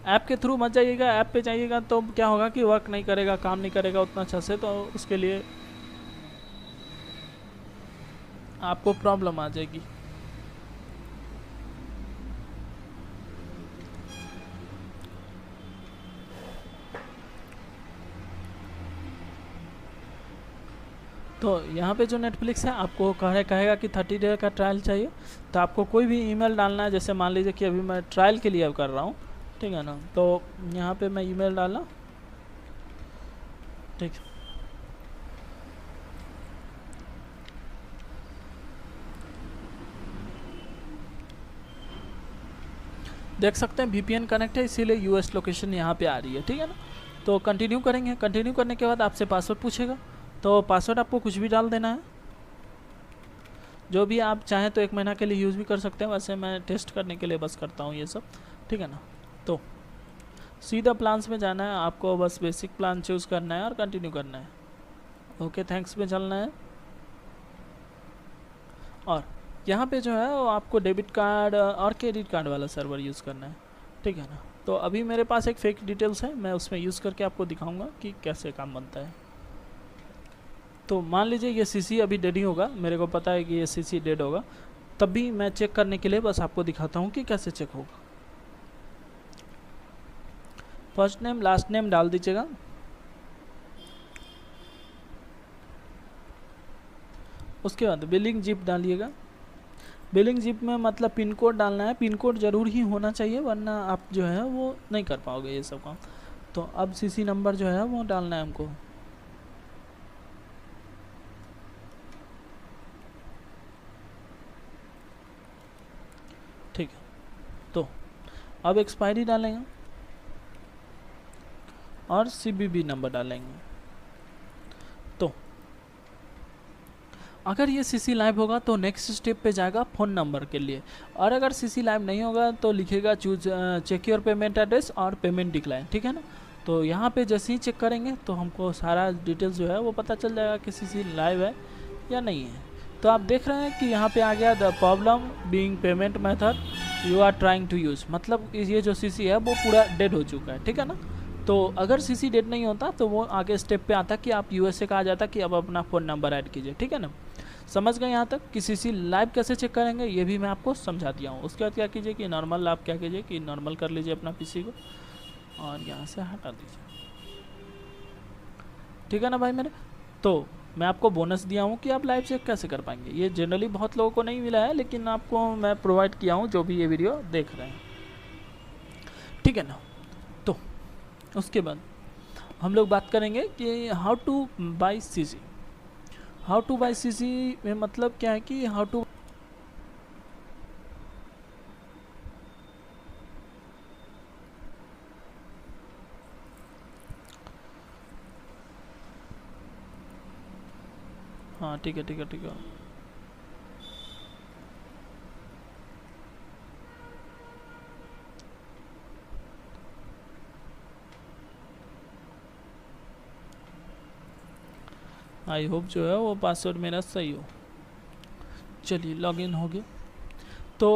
ऐप के थ्रू मत जाइएगा, ऐप पे जाइएगा तो क्या होगा कि वर्क नहीं करेगा, काम नहीं करेगा उतना अच्छा से, तो उसके लिए आपको प्रॉब्लम आ जाएगी। तो यहाँ पे जो नेटफ्लिक्स है आपको कहेगा कि 30 डे का ट्रायल चाहिए। तो आपको कोई भी ईमेल डालना है, जैसे मान लीजिए कि अभी मैं ट्रायल के लिए कर रहा हूँ, ठीक है ना। तो यहाँ पे मैं ईमेल डाला, ठीक। देख सकते हैं VPN कनेक्ट है, इसीलिए US लोकेशन यहाँ पे आ रही है, ठीक है ना। तो कंटिन्यू करेंगे, कंटिन्यू करने के बाद आपसे पासवर्ड पूछेगा, तो पासवर्ड आपको कुछ भी डाल देना है, जो भी आप चाहें तो 1 महीना के लिए यूज़ भी कर सकते हैं, वैसे मैं टेस्ट करने के लिए बस करता हूँ ये सब, ठीक है ना। तो सीधा प्लान्स में जाना है आपको, बस बेसिक प्लान चूज़ करना है और कंटिन्यू करना है, ओके थैंक्स में चलना है। और यहाँ पे जो है वो आपको डेबिट कार्ड और क्रेडिट कार्ड वाला सर्वर यूज़ करना है, ठीक है ना। तो अभी मेरे पास एक फेक डिटेल्स है, मैं उसमें यूज़ करके आपको दिखाऊंगा कि कैसे काम बनता है। तो मान लीजिए ये CC अभी डेड ही होगा, मेरे को पता है कि ये CC डेड होगा, तब भी मैं चेक करने के लिए बस आपको दिखाता हूँ कि कैसे चेक होगा। फर्स्ट नेम लास्ट नेम डाल दीजिएगा, उसके बाद बिलिंग जिप डालिएगा। बिलिंग जिप में मतलब पिन कोड डालना है, पिन कोड ज़रूर ही होना चाहिए, वरना आप जो है वो नहीं कर पाओगे ये सब काम। तो अब CC नंबर जो है वो डालना है हमको, ठीक है। तो अब एक्सपायरी डालेंगे और CVV नंबर डालेंगे। तो अगर ये CC लाइव होगा तो नेक्स्ट स्टेप पे जाएगा फ़ोन नंबर के लिए, और अगर CC लाइव नहीं होगा तो लिखेगा choose check your payment address और पेमेंट डिक्लाइन, ठीक है ना। तो यहाँ पे जैसे ही चेक करेंगे तो हमको सारा डिटेल्स जो है वो पता चल जाएगा कि CC लाइव है या नहीं है। तो आप देख रहे हैं कि यहाँ पे आ गया the problem being payment method you are trying to use, मतलब ये जो CC है वो पूरा डेड हो चुका है, ठीक है ना। तो अगर CC डेड नहीं होता तो वो आगे स्टेप पे आता कि आप USA का आ जाता कि अब अपना फ़ोन नंबर ऐड कीजिए, ठीक है ना। समझ गए यहाँ तक कि CC लाइव कैसे चेक करेंगे, ये भी मैं आपको समझा दिया हूँ। उसके बाद क्या कीजिए कि नॉर्मल आप क्या कीजिए कि नॉर्मल कर लीजिए अपना PC को और यहाँ से हटा दीजिए, ठीक है ना भाई मेरे। तो मैं आपको बोनस दिया हूँ कि आप लाइव चेक कैसे कर पाएंगे, ये जनरली बहुत लोगों को नहीं मिला है, लेकिन आपको मैं प्रोवाइड किया हूँ जो भी ये वीडियो देख रहे हैं, ठीक है ना। तो उसके बाद हम लोग बात करेंगे कि how two by CC। How two by CC में मतलब क्या है कि हाउ टू, हाँ ठीक है ठीक है ठीक है, आई होप जो है वो पासवर्ड मेरा सही हो। चलिए लॉगिन हो गया। तो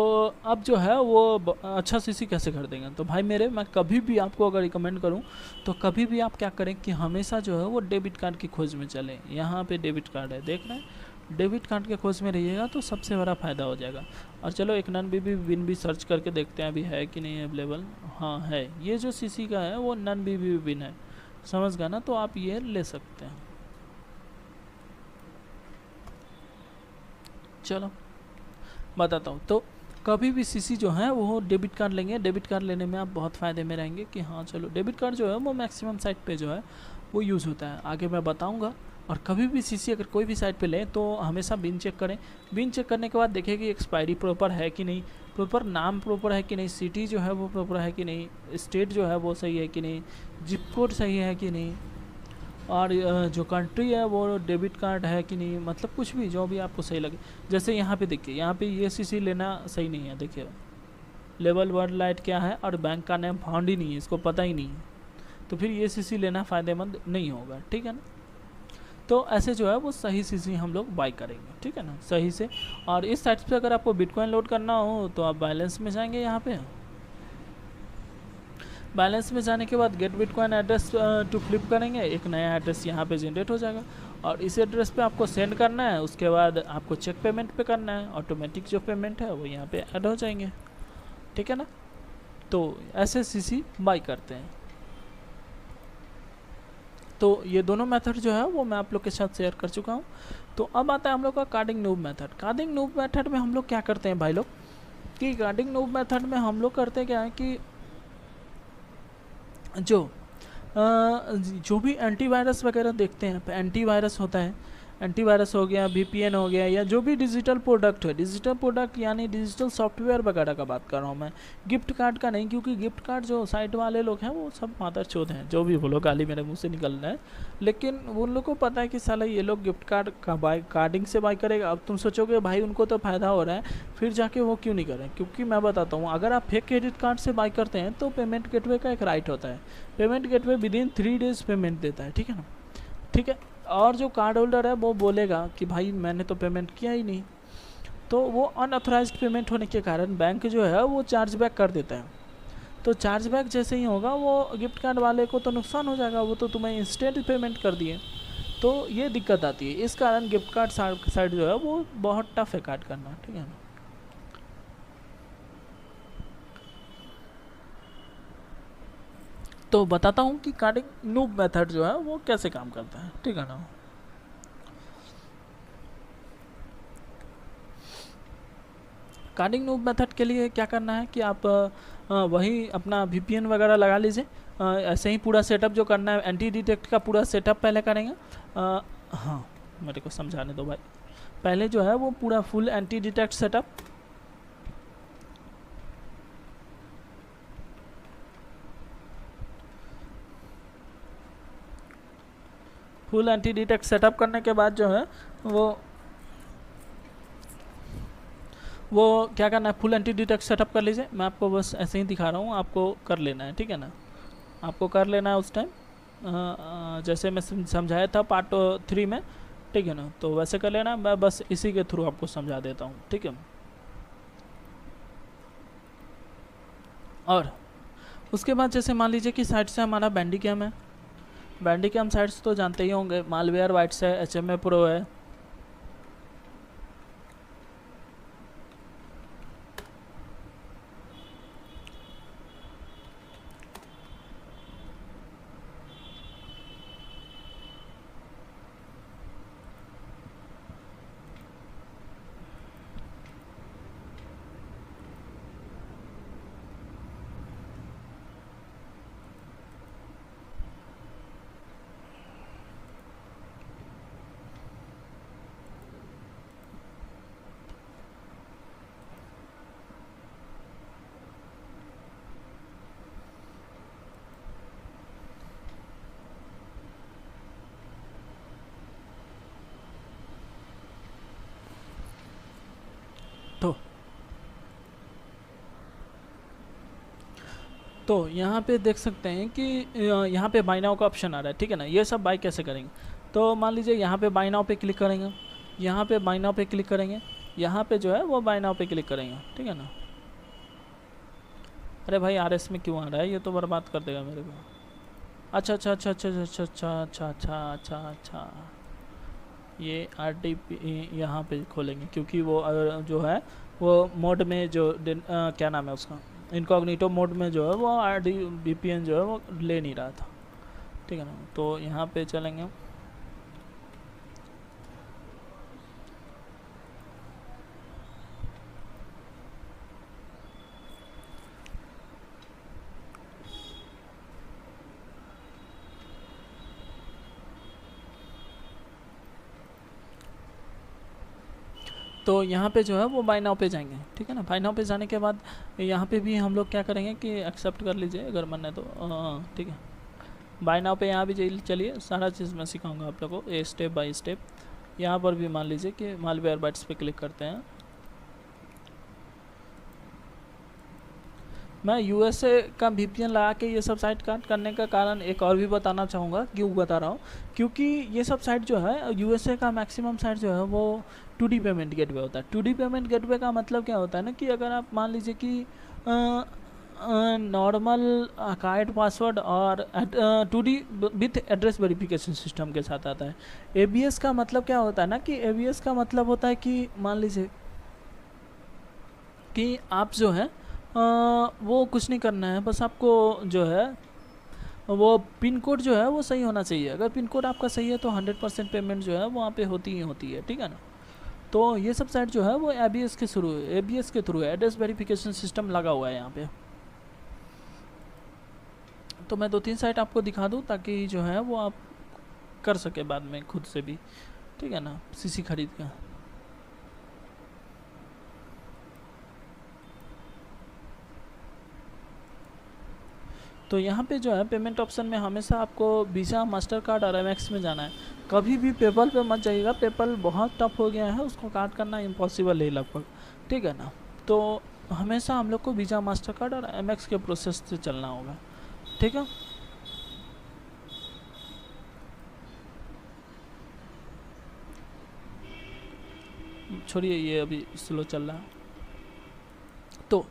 अब जो है वो अच्छा CC कैसे कर देंगे, तो भाई मेरे मैं कभी भी आपको अगर रिकमेंड करूं तो कभी भी आप क्या करें कि हमेशा जो है वो डेबिट कार्ड की खोज में चलें। यहाँ पे डेबिट कार्ड है, देख रहे हैं, डेबिट कार्ड के खोज में रहिएगा तो सबसे बड़ा फ़ायदा हो जाएगा। और चलो एक नन BB विन भी सर्च करके देखते हैं अभी है कि नहीं अवेलेबल। हाँ है, ये जो CC का है वो नन BB विन है, समझ गया ना, तो आप ये ले सकते हैं। चलो बताता हूँ। तो कभी भी CC जो है वो डेबिट कार्ड लेंगे, डेबिट कार्ड लेने में आप बहुत फ़ायदे में रहेंगे कि हाँ चलो डेबिट कार्ड जो है वो मैक्सिमम साइट पे जो है वो यूज़ होता है, आगे मैं बताऊँगा। और कभी भी CC अगर कोई भी साइट पे लें तो हमेशा बिन चेक करें। बिन चेक करने के बाद देखें कि एक्सपायरी प्रॉपर है कि नहीं, प्रॉपर नाम प्रॉपर है कि नहीं, सिटी जो है वो प्रॉपर है कि नहीं, स्टेट जो है वो सही है कि नहीं, जिप कोड सही है कि नहीं, और जो कंट्री है वो डेबिट कार्ड है कि नहीं, मतलब कुछ भी जो भी आपको सही लगे। जैसे यहाँ पे देखिए, यहाँ पे ये CC लेना सही नहीं है, देखिए लेवल वर्ड लाइट क्या है और बैंक का नेम फाउंड ही नहीं है, इसको पता ही नहीं है, तो फिर ये CC लेना फ़ायदेमंद नहीं होगा, ठीक है ना। तो ऐसे जो है वो सही CC हम लोग बाई करेंगे, ठीक है ना, सही से। और इस साइट पे अगर आपको बिटकॉइन लोड करना हो तो आप बैलेंस में जाएंगे, यहाँ पे बैलेंस में जाने के बाद get bitcoin address to flip करेंगे, एक नया एड्रेस यहाँ पे जनरेट हो जाएगा और इस एड्रेस पे आपको सेंड करना है। उसके बाद आपको चेक पेमेंट पे करना है, ऑटोमेटिक जो पेमेंट है वो यहाँ पे ऐड हो जाएंगे, ठीक है ना। तो ऐसे CC बाई करते हैं। तो ये दोनों मेथड जो है वो मैं आप लोग के साथ शेयर कर चुका हूँ। तो अब आता है हम लोग का carding noob method. Carding noob method में हम लोग क्या करते हैं भाई लोग कि कार्डिंग नूब मेथड में हम लोग करते हैं क्या है कि जो भी एंटीवायरस वगैरह देखते हैं, एंटीवायरस होता है, एंटीवायरस हो गया, VPN हो गया, या जो भी डिजिटल प्रोडक्ट है, डिजिटल प्रोडक्ट यानी डिजिटल सॉफ्टवेयर वगैरह का बात कर रहा हूँ मैं, गिफ्ट कार्ड का नहीं, क्योंकि गिफ्ट कार्ड जो साइट वाले लोग हैं वो सब मादरचोद हैं, जो भी बोलो, गाली मेरे मुंह से निकल रहा है, लेकिन उन लोग को पता है कि साला ये लोग गिफ्ट कार्ड का कार्डिंग से बाई करेगा। अब तुम सोचोगे भाई उनको तो फ़ायदा हो रहा है, फिर जाके वो क्यों नहीं करें? क्योंकि मैं बताता हूँ, अगर आप फेक क्रेडिट कार्ड से बाई करते हैं तो पेमेंट गेटवे का एक राइट होता है, payment gateway within 3 days payment देता है, ठीक है ना, ठीक है। और जो कार्ड होल्डर है वो बोलेगा कि भाई मैंने तो पेमेंट किया ही नहीं, तो वो अनऑथराइज्ड पेमेंट होने के कारण बैंक जो है वो चार्ज बैक कर देता है। तो चार्ज बैक जैसे ही होगा वो गिफ्ट कार्ड वाले को तो नुकसान हो जाएगा, वो तो तुम्हें इंस्टेंट पेमेंट कर दिए, तो ये दिक्कत आती है। इस कारण गिफ्ट कार्ड साइड जो है वो बहुत टफ है कार्ड करना, ठीक है ना। तो बताता हूँ कि कार्डिंग नूब मेथड जो है वो कैसे काम करता है, ठीक है ना। कार्डिंग नूब मेथड के लिए क्या करना है कि आप वही अपना VPN वगैरह लगा लीजिए। ऐसे ही पूरा सेटअप जो करना है, एंटी डिटेक्ट का पूरा सेटअप पहले करेंगे। हाँ, मेरे को समझाने दो भाई। पहले जो है वो पूरा full anti detect setup, full anti detect setup करने के बाद जो है वो क्या करना है, फुल एंटी डिटेक्ट सेटअप कर लीजिए। मैं आपको बस ऐसे ही दिखा रहा हूँ, आपको कर लेना है, ठीक है ना। आपको कर लेना है उस टाइम जैसे मैं समझाया था पार्ट 3 में, ठीक है ना, तो वैसे कर लेना। मैं बस इसी के थ्रू आपको समझा देता हूँ, ठीक है। और उसके बाद जैसे मान लीजिए कि साइट से हमारा बैंडिकैम है, बैंडिकैम साइट्स तो जानते ही होंगे, मालवेयर वाइट्स है, HMA प्रो है, तो यहाँ पे देख सकते हैं कि यहाँ पे बाय नाउ का ऑप्शन आ रहा है, ठीक है ना। ये सब बाय कैसे करेंगे, तो मान लीजिए यहाँ पे बाय नाउ पे क्लिक करेंगे, यहाँ पे बाय नाउ पे क्लिक करेंगे, यहाँ पे जो है वो बाय नाउ पे क्लिक करेंगे, ठीक है ना। अरे भाई RS में क्यों आ रहा है, ये तो बर्बाद कर देगा मेरे को। अच्छा अच्छा अच्छा अच्छा अच्छा अच्छा अच्छा अच्छा अच्छा अच्छा, ये RDP यहाँ पे खोलेंगे, क्योंकि वो जो है वो मोड में जो क्या नाम है उसका, इनकॉग्निटो मोड में जो है वो VPN जो है वो ले नहीं रहा था, ठीक है ना। तो यहाँ पे चलेंगे, तो यहाँ पे जो है वो बाय नाउ पे जाएंगे, ठीक है ना। बाय नाउ पे जाने के बाद यहाँ पे भी हम लोग क्या करेंगे कि एक्सेप्ट कर लीजिए अगर मन है तो, ठीक है। बाय नाउ पे यहाँ भी चलिए, सारा चीज़ मैं सिखाऊंगा आप लोगों को स्टेप बाय स्टेप। यहाँ पर भी मान लीजिए कि मालवेयर बाइट्स पे क्लिक करते हैं। मैं USA का VPN लगा के ये सब साइट काट करने का कारण एक और भी बताना चाहूँगा, क्यों बता रहा हूँ, क्योंकि ये सब साइट जो है USA का मैक्सिमम साइट जो है वो 2D पेमेंट गेटवे होता है। 2D पेमेंट गेटवे का मतलब क्या होता है ना, कि अगर आप मान लीजिए कि नॉर्मल कार्ड पासवर्ड और 2D with address verification system के साथ आता है। ABS का मतलब क्या होता है ना, कि ABS का मतलब होता है कि मान लीजिए कि आप जो है वो कुछ नहीं करना है, बस आपको जो है वो पिन कोड जो है वो सही होना चाहिए। अगर पिन कोड आपका सही है तो 100% पेमेंट जो है वहाँ पे होती ही होती है, ठीक है ना। तो ये सब साइट जो है वो ABS के थ्रू है, एड्रेस वेरिफिकेशन सिस्टम लगा हुआ है यहाँ पे। तो मैं 2-3 साइट आपको दिखा दूँ ताकि जो है वो आप कर सके बाद में खुद से भी। ठीक है ना, सीसी खरीद का। तो यहाँ पे जो है पेमेंट ऑप्शन में हमेशा आपको वीज़ा, मास्टर कार्ड और एमएक्स में जाना है। कभी भी पेपल पे मत जाइएगा, पेपल बहुत टफ हो गया है, उसको काट करना इम्पॉसिबल है लगभग, ठीक है ना। तो हमेशा हम लोग को वीज़ा, मास्टर कार्ड और एमएक्स के प्रोसेस से चलना होगा, ठीक है। छोड़िए, ये अभी स्लो चल रहा है। तो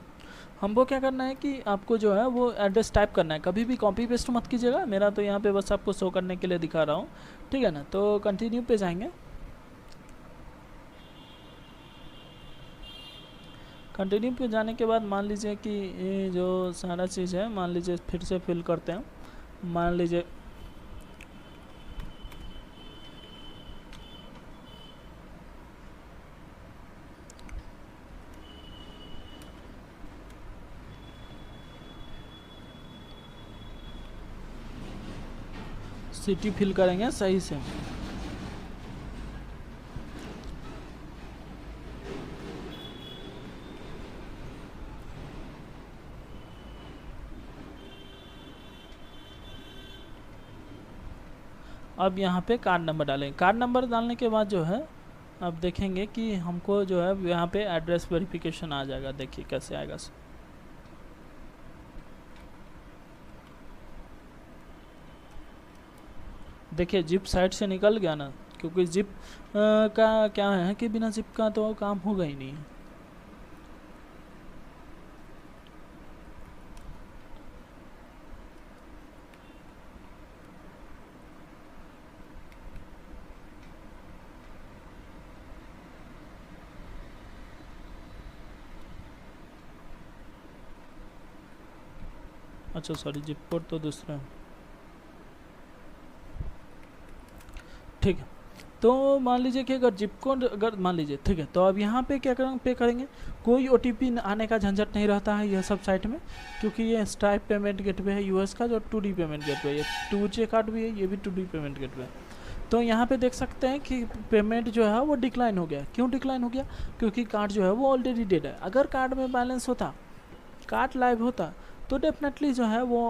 हमको क्या करना है कि आपको जो है वो एड्रेस टाइप करना है, कभी भी कॉपी पेस्ट मत कीजिएगा। मेरा तो यहाँ पे बस आपको शो करने के लिए दिखा रहा हूँ, ठीक है ना। तो कंटिन्यू पे जाएंगे। कंटिन्यू पे जाने के बाद मान लीजिए कि ये जो सारा चीज़ है, मान लीजिए फिर से फिल करते हैं। मान लीजिए सिटी फिल करेंगे सही से। अब यहाँ पे कार्ड नंबर डालेंगे। कार्ड नंबर डालने के बाद जो है अब देखेंगे कि हमको जो है यहाँ पे एड्रेस वेरिफिकेशन आ जाएगा। देखिए कैसे आएगा। देखिए जिप साइड से निकल गया ना, क्योंकि जिप का क्या है कि बिना जिप का तो काम होगा ही नहीं। अच्छा सॉरी, जिप कोड तो दूसरा है, ठीक है। तो मान लीजिए कि अगर जिप कोड अगर मान लीजिए, ठीक है, तो अब यहाँ पे क्या करेंगे, पे करेंगे। कोई ओटीपी आने का झंझट नहीं रहता है यह सब साइट में, क्योंकि ये स्ट्राइप पेमेंट गेटवे है यूएस का, जो 2D पेमेंट गेटवे है। ये 2J कार्ड भी है, ये भी 2D पेमेंट गेटवे है। तो यहाँ पे देख सकते हैं कि पेमेंट जो है वो डिक्लाइन हो गया। क्यों डिक्लाइन हो गया? क्योंकि कार्ड जो है वो ऑलरेडी डेड है। अगर कार्ड में बैलेंस होता, कार्ड लाइव होता, तो डेफिनेटली जो है वो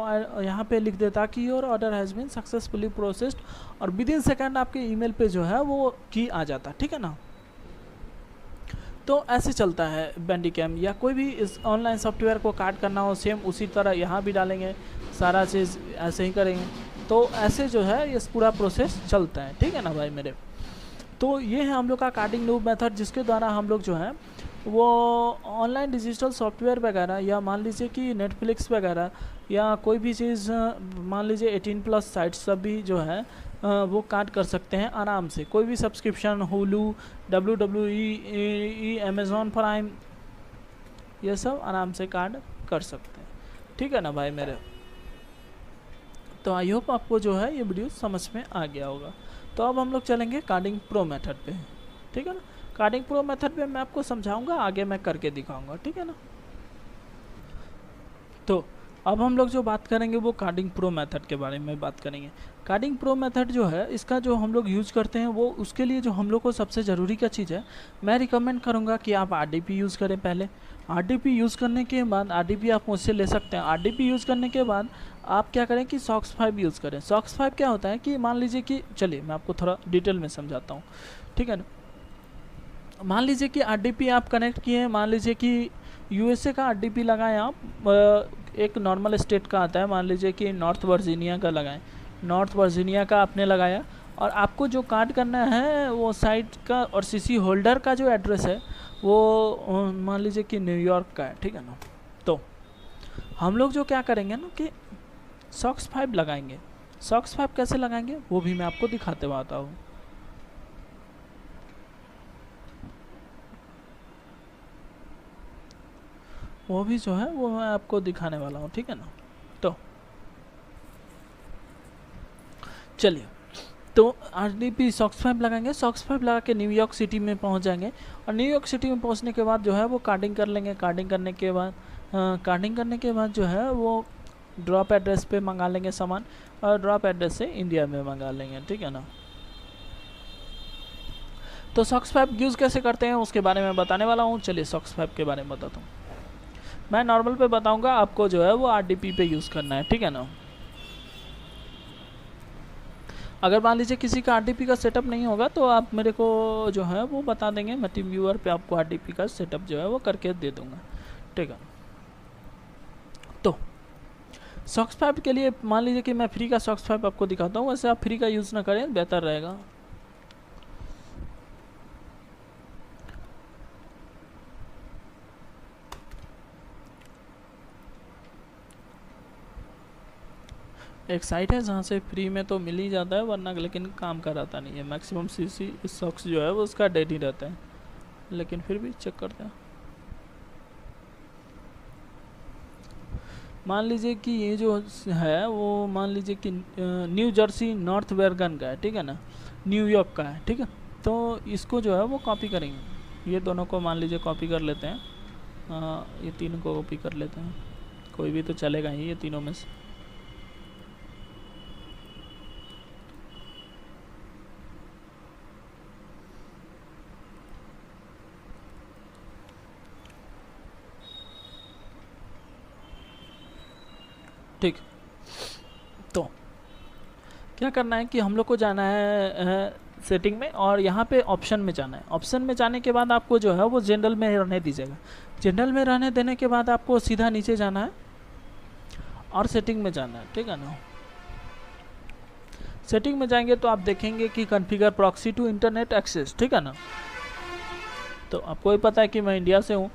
यहाँ पे लिख देता कि your order has been successfully processed, और विद इन सेकेंड आपके ईमेल पे जो है वो की आ जाता, ठीक है ना। तो ऐसे चलता है बैंडिकैम, या कोई भी इस ऑनलाइन सॉफ्टवेयर को काट करना हो, सेम उसी तरह यहाँ भी डालेंगे, सारा चीज़ ऐसे ही करेंगे। तो ऐसे जो है ये पूरा प्रोसेस चलता है, ठीक है ना भाई मेरे। तो ये है हम लोग का कार्डिंग लूप मेथड, जिसके द्वारा हम लोग जो है वो ऑनलाइन डिजिटल सॉफ्टवेयर वगैरह, या मान लीजिए कि नेटफ्लिक्स वगैरह, या कोई भी चीज़ मान लीजिए 18+ साइट्स सब भी जो है वो काट कर सकते हैं आराम से। कोई भी subscription, Hulu, WWE, Amazon prime, ये सब आराम से काट कर सकते हैं, ठीक है ना भाई मेरे। तो आई होप आपको जो है ये वीडियो समझ में आ गया होगा। तो अब हम लोग चलेंगे कार्डिंग प्रो मेथड पे, ठीक है ना। कार्डिंग प्रो मेथड पे मैं आपको समझाऊंगा, आगे मैं करके दिखाऊंगा, ठीक है ना। तो अब हम लोग जो बात करेंगे वो कार्डिंग प्रो मेथड के बारे में बात करेंगे। कार्डिंग प्रो मेथड जो है, इसका जो हम लोग यूज़ करते हैं वो, उसके लिए जो हम लोग को सबसे ज़रूरी क्या चीज़ है, मैं रिकमेंड करूँगा कि आप RDP यूज़ करें पहले। RDP यूज़ करने के बाद, RDP आप मुझसे ले सकते हैं। RDP यूज़ करने के बाद आप क्या करें कि SOX 5 यूज़ करें। SOX 5 क्या होता है कि मान लीजिए कि, चलिए मैं आपको थोड़ा डिटेल में समझाता हूँ, ठीक है ना। मान लीजिए कि RDP आप कनेक्ट किए हैं, मान लीजिए कि USA का RDP लगाएं आप, एक नॉर्मल स्टेट का आता है, मान लीजिए कि नॉर्थ वर्जीनिया का लगाएं। नॉर्थ वर्जीनिया का आपने लगाया, और आपको जो कार्ड करना है वो साइट का और CC होल्डर का जो एड्रेस है वो मान लीजिए कि न्यूयॉर्क का है, ठीक है ना। तो हम लोग जो क्या करेंगे ना कि SOX 5 लगाएंगे। SOX 5 कैसे लगाएंगे वो भी मैं आपको दिखाते हुए आता हूँ। वो भी जो है वो मैं आपको दिखाने वाला हूँ, ठीक है ना। तो चलिए, तो RDP SOX 5 लगाएंगे। SOX 5 लगा के न्यूयॉर्क सिटी में पहुँच जाएंगे, और न्यूयॉर्क सिटी में पहुँचने के बाद जो है वो कार्डिंग कर लेंगे। कार्डिंग करने के बाद जो है वो ड्रॉप एड्रेस पे मंगा लेंगे सामान, और ड्रॉप एड्रेस से इंडिया में मंगा लेंगे, ठीक है ना। तो सॉक्स फाइव यूज़ कैसे करते हैं उसके बारे में बताने वाला हूँ। चलिए सॉक्स फाइव के बारे में बताता हूँ। मैं नॉर्मल पे बताऊँगा, आपको जो है वो RDP पे यूज़ करना है, ठीक है ना। अगर मान लीजिए किसी का RDP का सेटअप नहीं होगा तो आप मेरे को जो है वो बता देंगे, मैं टीम व्यूअर पे आपको RDP का सेटअप जो है वो करके दे दूँगा, ठीक है। तो सॉक्स फाइव के लिए मान लीजिए कि मैं फ्री का सॉक्स फाइव आपको दिखाता हूँ, वैसे आप फ्री का यूज़ ना करें, बेहतर रहेगा। एक साइट है जहाँ से फ्री में तो मिल ही जाता है, वरना लेकिन काम कराता नहीं है। मैक्सिमम CC सॉक्स जो है वो उसका डेड ही रहता है, लेकिन फिर भी चेक करते हैं। मान लीजिए कि ये जो है वो मान लीजिए कि न्यू जर्सी नॉर्थ वेर्गन का है, ठीक है ना, न्यूयॉर्क का है, ठीक है। तो इसको जो है वो कॉपी करेंगे, ये दोनों को मान लीजिए कॉपी कर लेते हैं, ये तीनों को कॉपी कर लेते हैं, कोई भी तो चलेगा ही ये तीनों में से। ठीक, तो क्या करना है कि हम लोग को जाना है सेटिंग में, और यहाँ पे ऑप्शन में जाना है। ऑप्शन में जाने के बाद आपको जो है वो जनरल में रहने दीजिएगा। जनरल में रहने देने के बाद आपको सीधा नीचे जाना है और सेटिंग में जाना है, ठीक है ना। सेटिंग में जाएंगे तो आप देखेंगे कि configure proxy to internet access, ठीक है ना। तो आपको ही पता है कि मैं इंडिया से हूँ,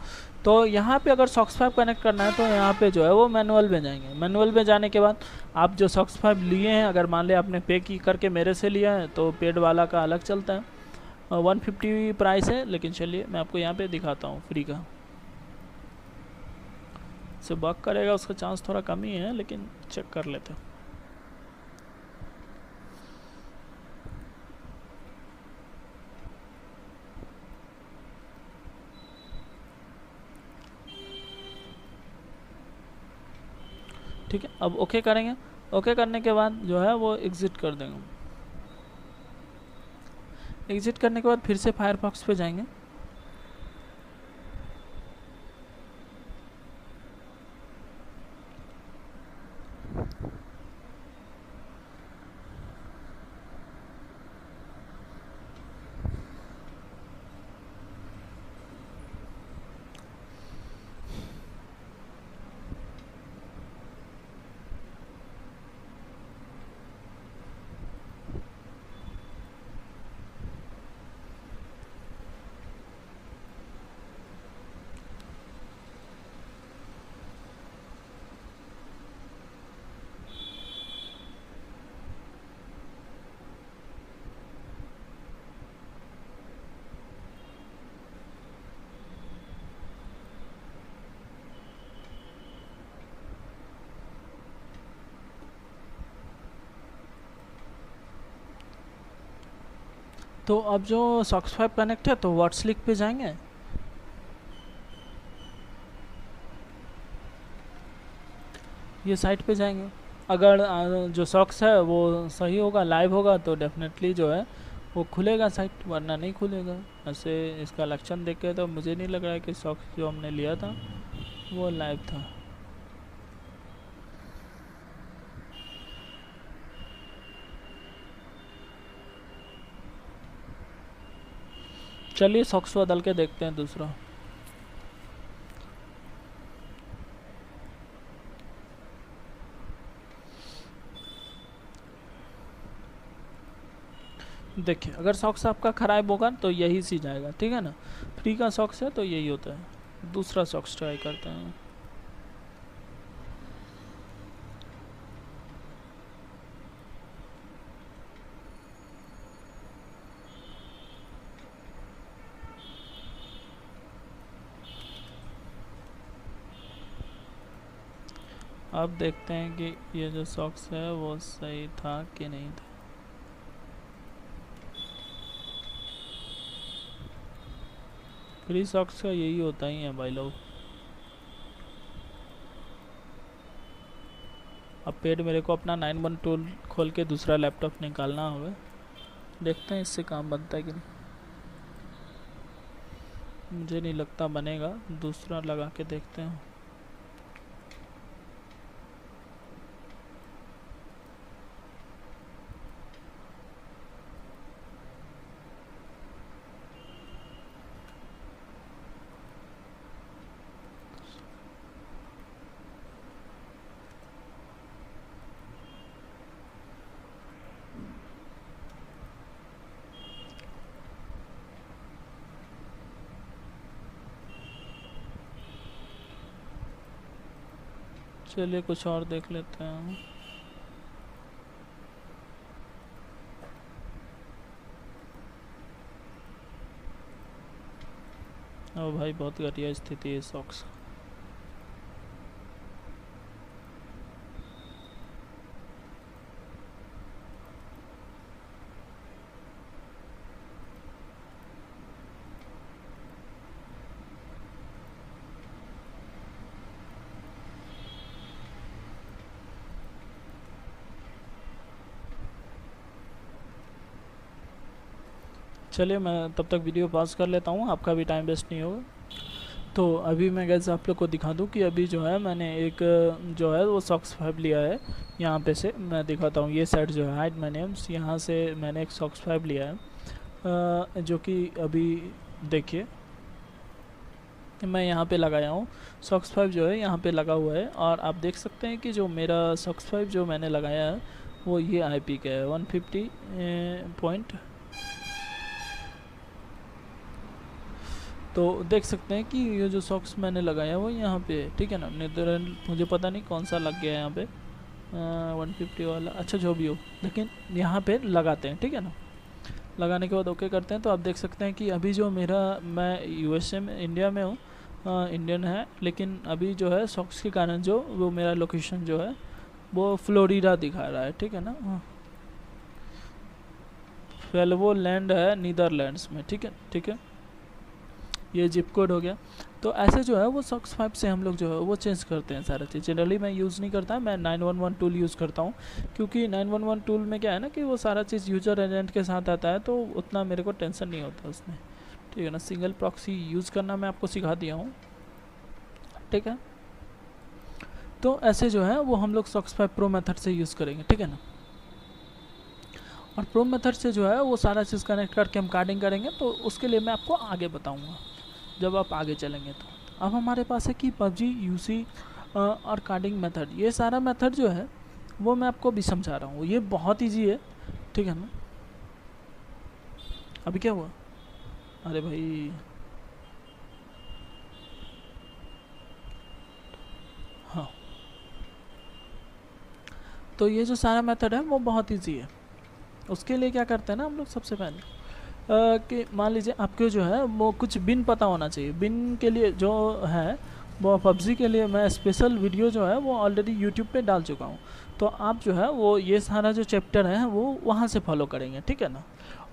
तो यहाँ पे अगर सॉक्स फाइव कनेक्ट करना है तो यहाँ पे जो है वो मैनुअल में जाएंगे। मैनुअल में जाने के बाद आप जो सॉक्स फाइव लिए हैं, अगर मान लें आपने पे की करके मेरे से लिया है तो पेड वाला का अलग चलता है, 150 प्राइस है। लेकिन चलिए मैं आपको यहाँ पे दिखाता हूँ फ्री का। से वर्क करेगा उसका चांस थोड़ा कम ही है, लेकिन चेक कर लेते हैं। ठीक है, अब ओके करेंगे। ओके करने के बाद जो है वो एग्ज़िट कर देंगे। एग्ज़िट करने के बाद फिर से फायरफॉक्स पे जाएंगे। तो अब जो सॉक्स फाइव कनेक्ट है तो व्हाट्सलिक पे जाएंगे। ये साइट पे जाएंगे। अगर जो सॉक्स है वो सही होगा, लाइव होगा, तो डेफिनेटली जो है वो खुलेगा साइट, वरना नहीं खुलेगा। ऐसे इसका लक्षण देख के तो मुझे नहीं लग रहा है कि सॉक्स जो हमने लिया था वो लाइव था। चलिए सॉक्स बदल के देखते हैं दूसरा। देखिए अगर सॉक्स आपका ख़राब होगा तो यही सी जाएगा, ठीक है ना। फ्री का सॉक्स है तो यही होता है। दूसरा सॉक्स ट्राई करते हैं। अब देखते हैं कि ये जो सॉक्स है वो सही था कि नहीं था। फ्री सॉक्स का यही होता ही है भाई लोग। अब पेड मेरे को अपना 9-1 टूल खोल के दूसरा लैपटॉप निकालना होगा। देखते हैं इससे काम बनता है कि नहीं। मुझे नहीं लगता बनेगा, दूसरा लगा के देखते हैं। चलिए कुछ और देख लेते हैं। ओ भाई बहुत घटिया स्थिति है सॉक्स। चलिए मैं तब तक वीडियो पॉज कर लेता हूँ, आपका भी टाइम वेस्ट नहीं होगा। तो अभी मैं गैस आप लोग को दिखा दूँ कि अभी जो है मैंने एक जो है वो सॉक्स 5 लिया है। यहाँ पे से मैं दिखाता हूँ, ये सेट जो है हाइड माय नेम्स, यहाँ से मैंने एक सॉक्स 5 लिया है जो कि अभी देखिए मैं यहाँ पे लगाया हूँ। सॉक्स 5 जो है यहाँ पे लगा हुआ है और आप देख सकते हैं कि जो मेरा सॉक्स 5 जो मैंने लगाया है वो ये IP का है 150 पॉइंट। तो देख सकते हैं कि ये जो सॉक्स मैंने लगाया है वो यहाँ पे, ठीक है ना। नीदरलैंड मुझे पता नहीं कौन सा लग गया है यहाँ पे 150 वाला, अच्छा जो भी हो, लेकिन यहाँ पे लगाते हैं, ठीक है ना। लगाने के बाद ओके करते हैं तो आप देख सकते हैं कि अभी जो मेरा, मैं USA में, इंडिया में हूँ, इंडियन है, लेकिन अभी जो है सॉक्स के कारण जो वो मेरा लोकेशन जो है वो फ्लोरिडा दिखा रहा है, ठीक है ना। फेल्वो लैंड है नीदरलैंड्स में, ठीक है ठीक है। ये जिप कोड हो गया। तो ऐसे जो है वो सॉक्स 5 से हम लोग जो है वो चेंज करते हैं सारा चीज़। जनरली मैं यूज़ नहीं करता, मैं 911 टूल यूज़ करता हूँ, क्योंकि 911 टूल में क्या है ना कि वो सारा चीज़ यूजर एजेंट के साथ आता है, तो उतना मेरे को टेंशन नहीं होता उसमें, ठीक है ना। सिंगल प्रॉक्सी यूज़ करना मैं आपको सिखा दिया हूँ, ठीक है। तो ऐसे जो है वो हम लोग सॉक्स 5 प्रो मेथड से यूज़ करेंगे, ठीक है ना। और प्रो मेथड से जो है वो सारा चीज़ कनेक्ट करके हम कार्डिंग करेंगे, तो उसके लिए मैं आपको आगे बताऊँगा जब आप आगे चलेंगे। तो अब हमारे पास है कि PUBG UC और कार्डिंग मेथड, ये सारा मेथड जो है वो मैं आपको भी समझा रहा हूँ, ये बहुत ईजी है, ठीक है ना। अभी क्या हुआ, अरे भाई हाँ, तो ये जो सारा मेथड है वो बहुत ईजी है। उसके लिए क्या करते हैं ना हम लोग, सबसे पहले कि मान लीजिए आपको जो है वो कुछ बिन पता होना चाहिए। बिन के लिए जो है वो PUBG के लिए मैं स्पेशल वीडियो जो है वो ऑलरेडी यूट्यूब पे डाल चुका हूँ, तो आप जो है वो ये सारा जो चैप्टर है वो वहाँ से फॉलो करेंगे, ठीक है ना।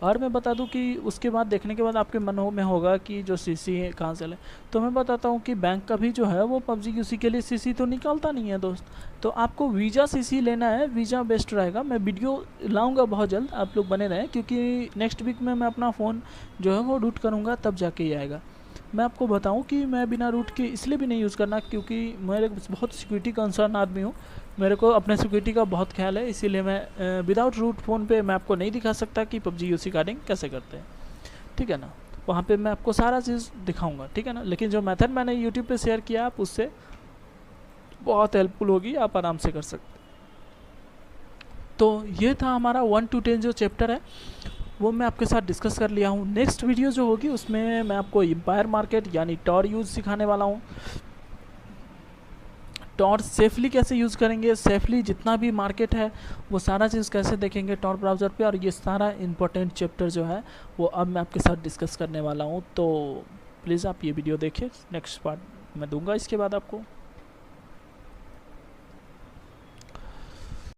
और मैं बता दूं कि उसके बाद देखने के बाद आपके मन में होगा कि जो CC है कहाँ से ले, तो मैं बताता हूँ कि बैंक का भी जो है वो PUBG UC के लिए CC तो निकालता नहीं है दोस्त। तो आपको वीज़ा CC लेना है, वीज़ा बेस्ट रहेगा। मैं वीडियो लाऊंगा बहुत जल्द, आप लोग बने रहें, क्योंकि नेक्स्ट वीक में मैं अपना फ़ोन जो है वो रूट करूँगा, तब जाके ही आएगा। मैं आपको बताऊं कि मैं बिना रूट के इसलिए भी नहीं यूज़ करना, क्योंकि मैं बहुत सिक्योरिटी कंसर्न आदमी हूँ, मेरे को अपने सिक्योरिटी का बहुत ख्याल है, इसीलिए मैं विदाउट रूट फ़ोन पे मैं आपको नहीं दिखा सकता कि PUBG UC कार्डिंग कैसे करते हैं, ठीक है ना। वहाँ पे मैं आपको सारा चीज़ दिखाऊंगा, ठीक है ना। लेकिन जो मेथड मैंने यूट्यूब पे शेयर किया आप उससे बहुत हेल्पफुल होगी, आप आराम से कर सकते। तो ये था हमारा 1 to 10 जो चैप्टर है वो मैं आपके साथ डिस्कस कर लिया हूँ। नेक्स्ट वीडियो जो होगी उसमें मैं आपको एम्पायर मार्केट यानी टॉर यूज़ सिखाने वाला हूँ। टॉर सेफली कैसे यूज़ करेंगे, सेफली जितना भी मार्केट है वो सारा चीज़ कैसे देखेंगे टॉर ब्राउज़र पे, और ये सारा इंपॉर्टेंट चैप्टर जो है वो अब मैं आपके साथ डिस्कस करने वाला हूँ। तो प्लीज़ आप ये वीडियो देखिए, नेक्स्ट पार्ट मैं दूंगा इसके बाद आपको।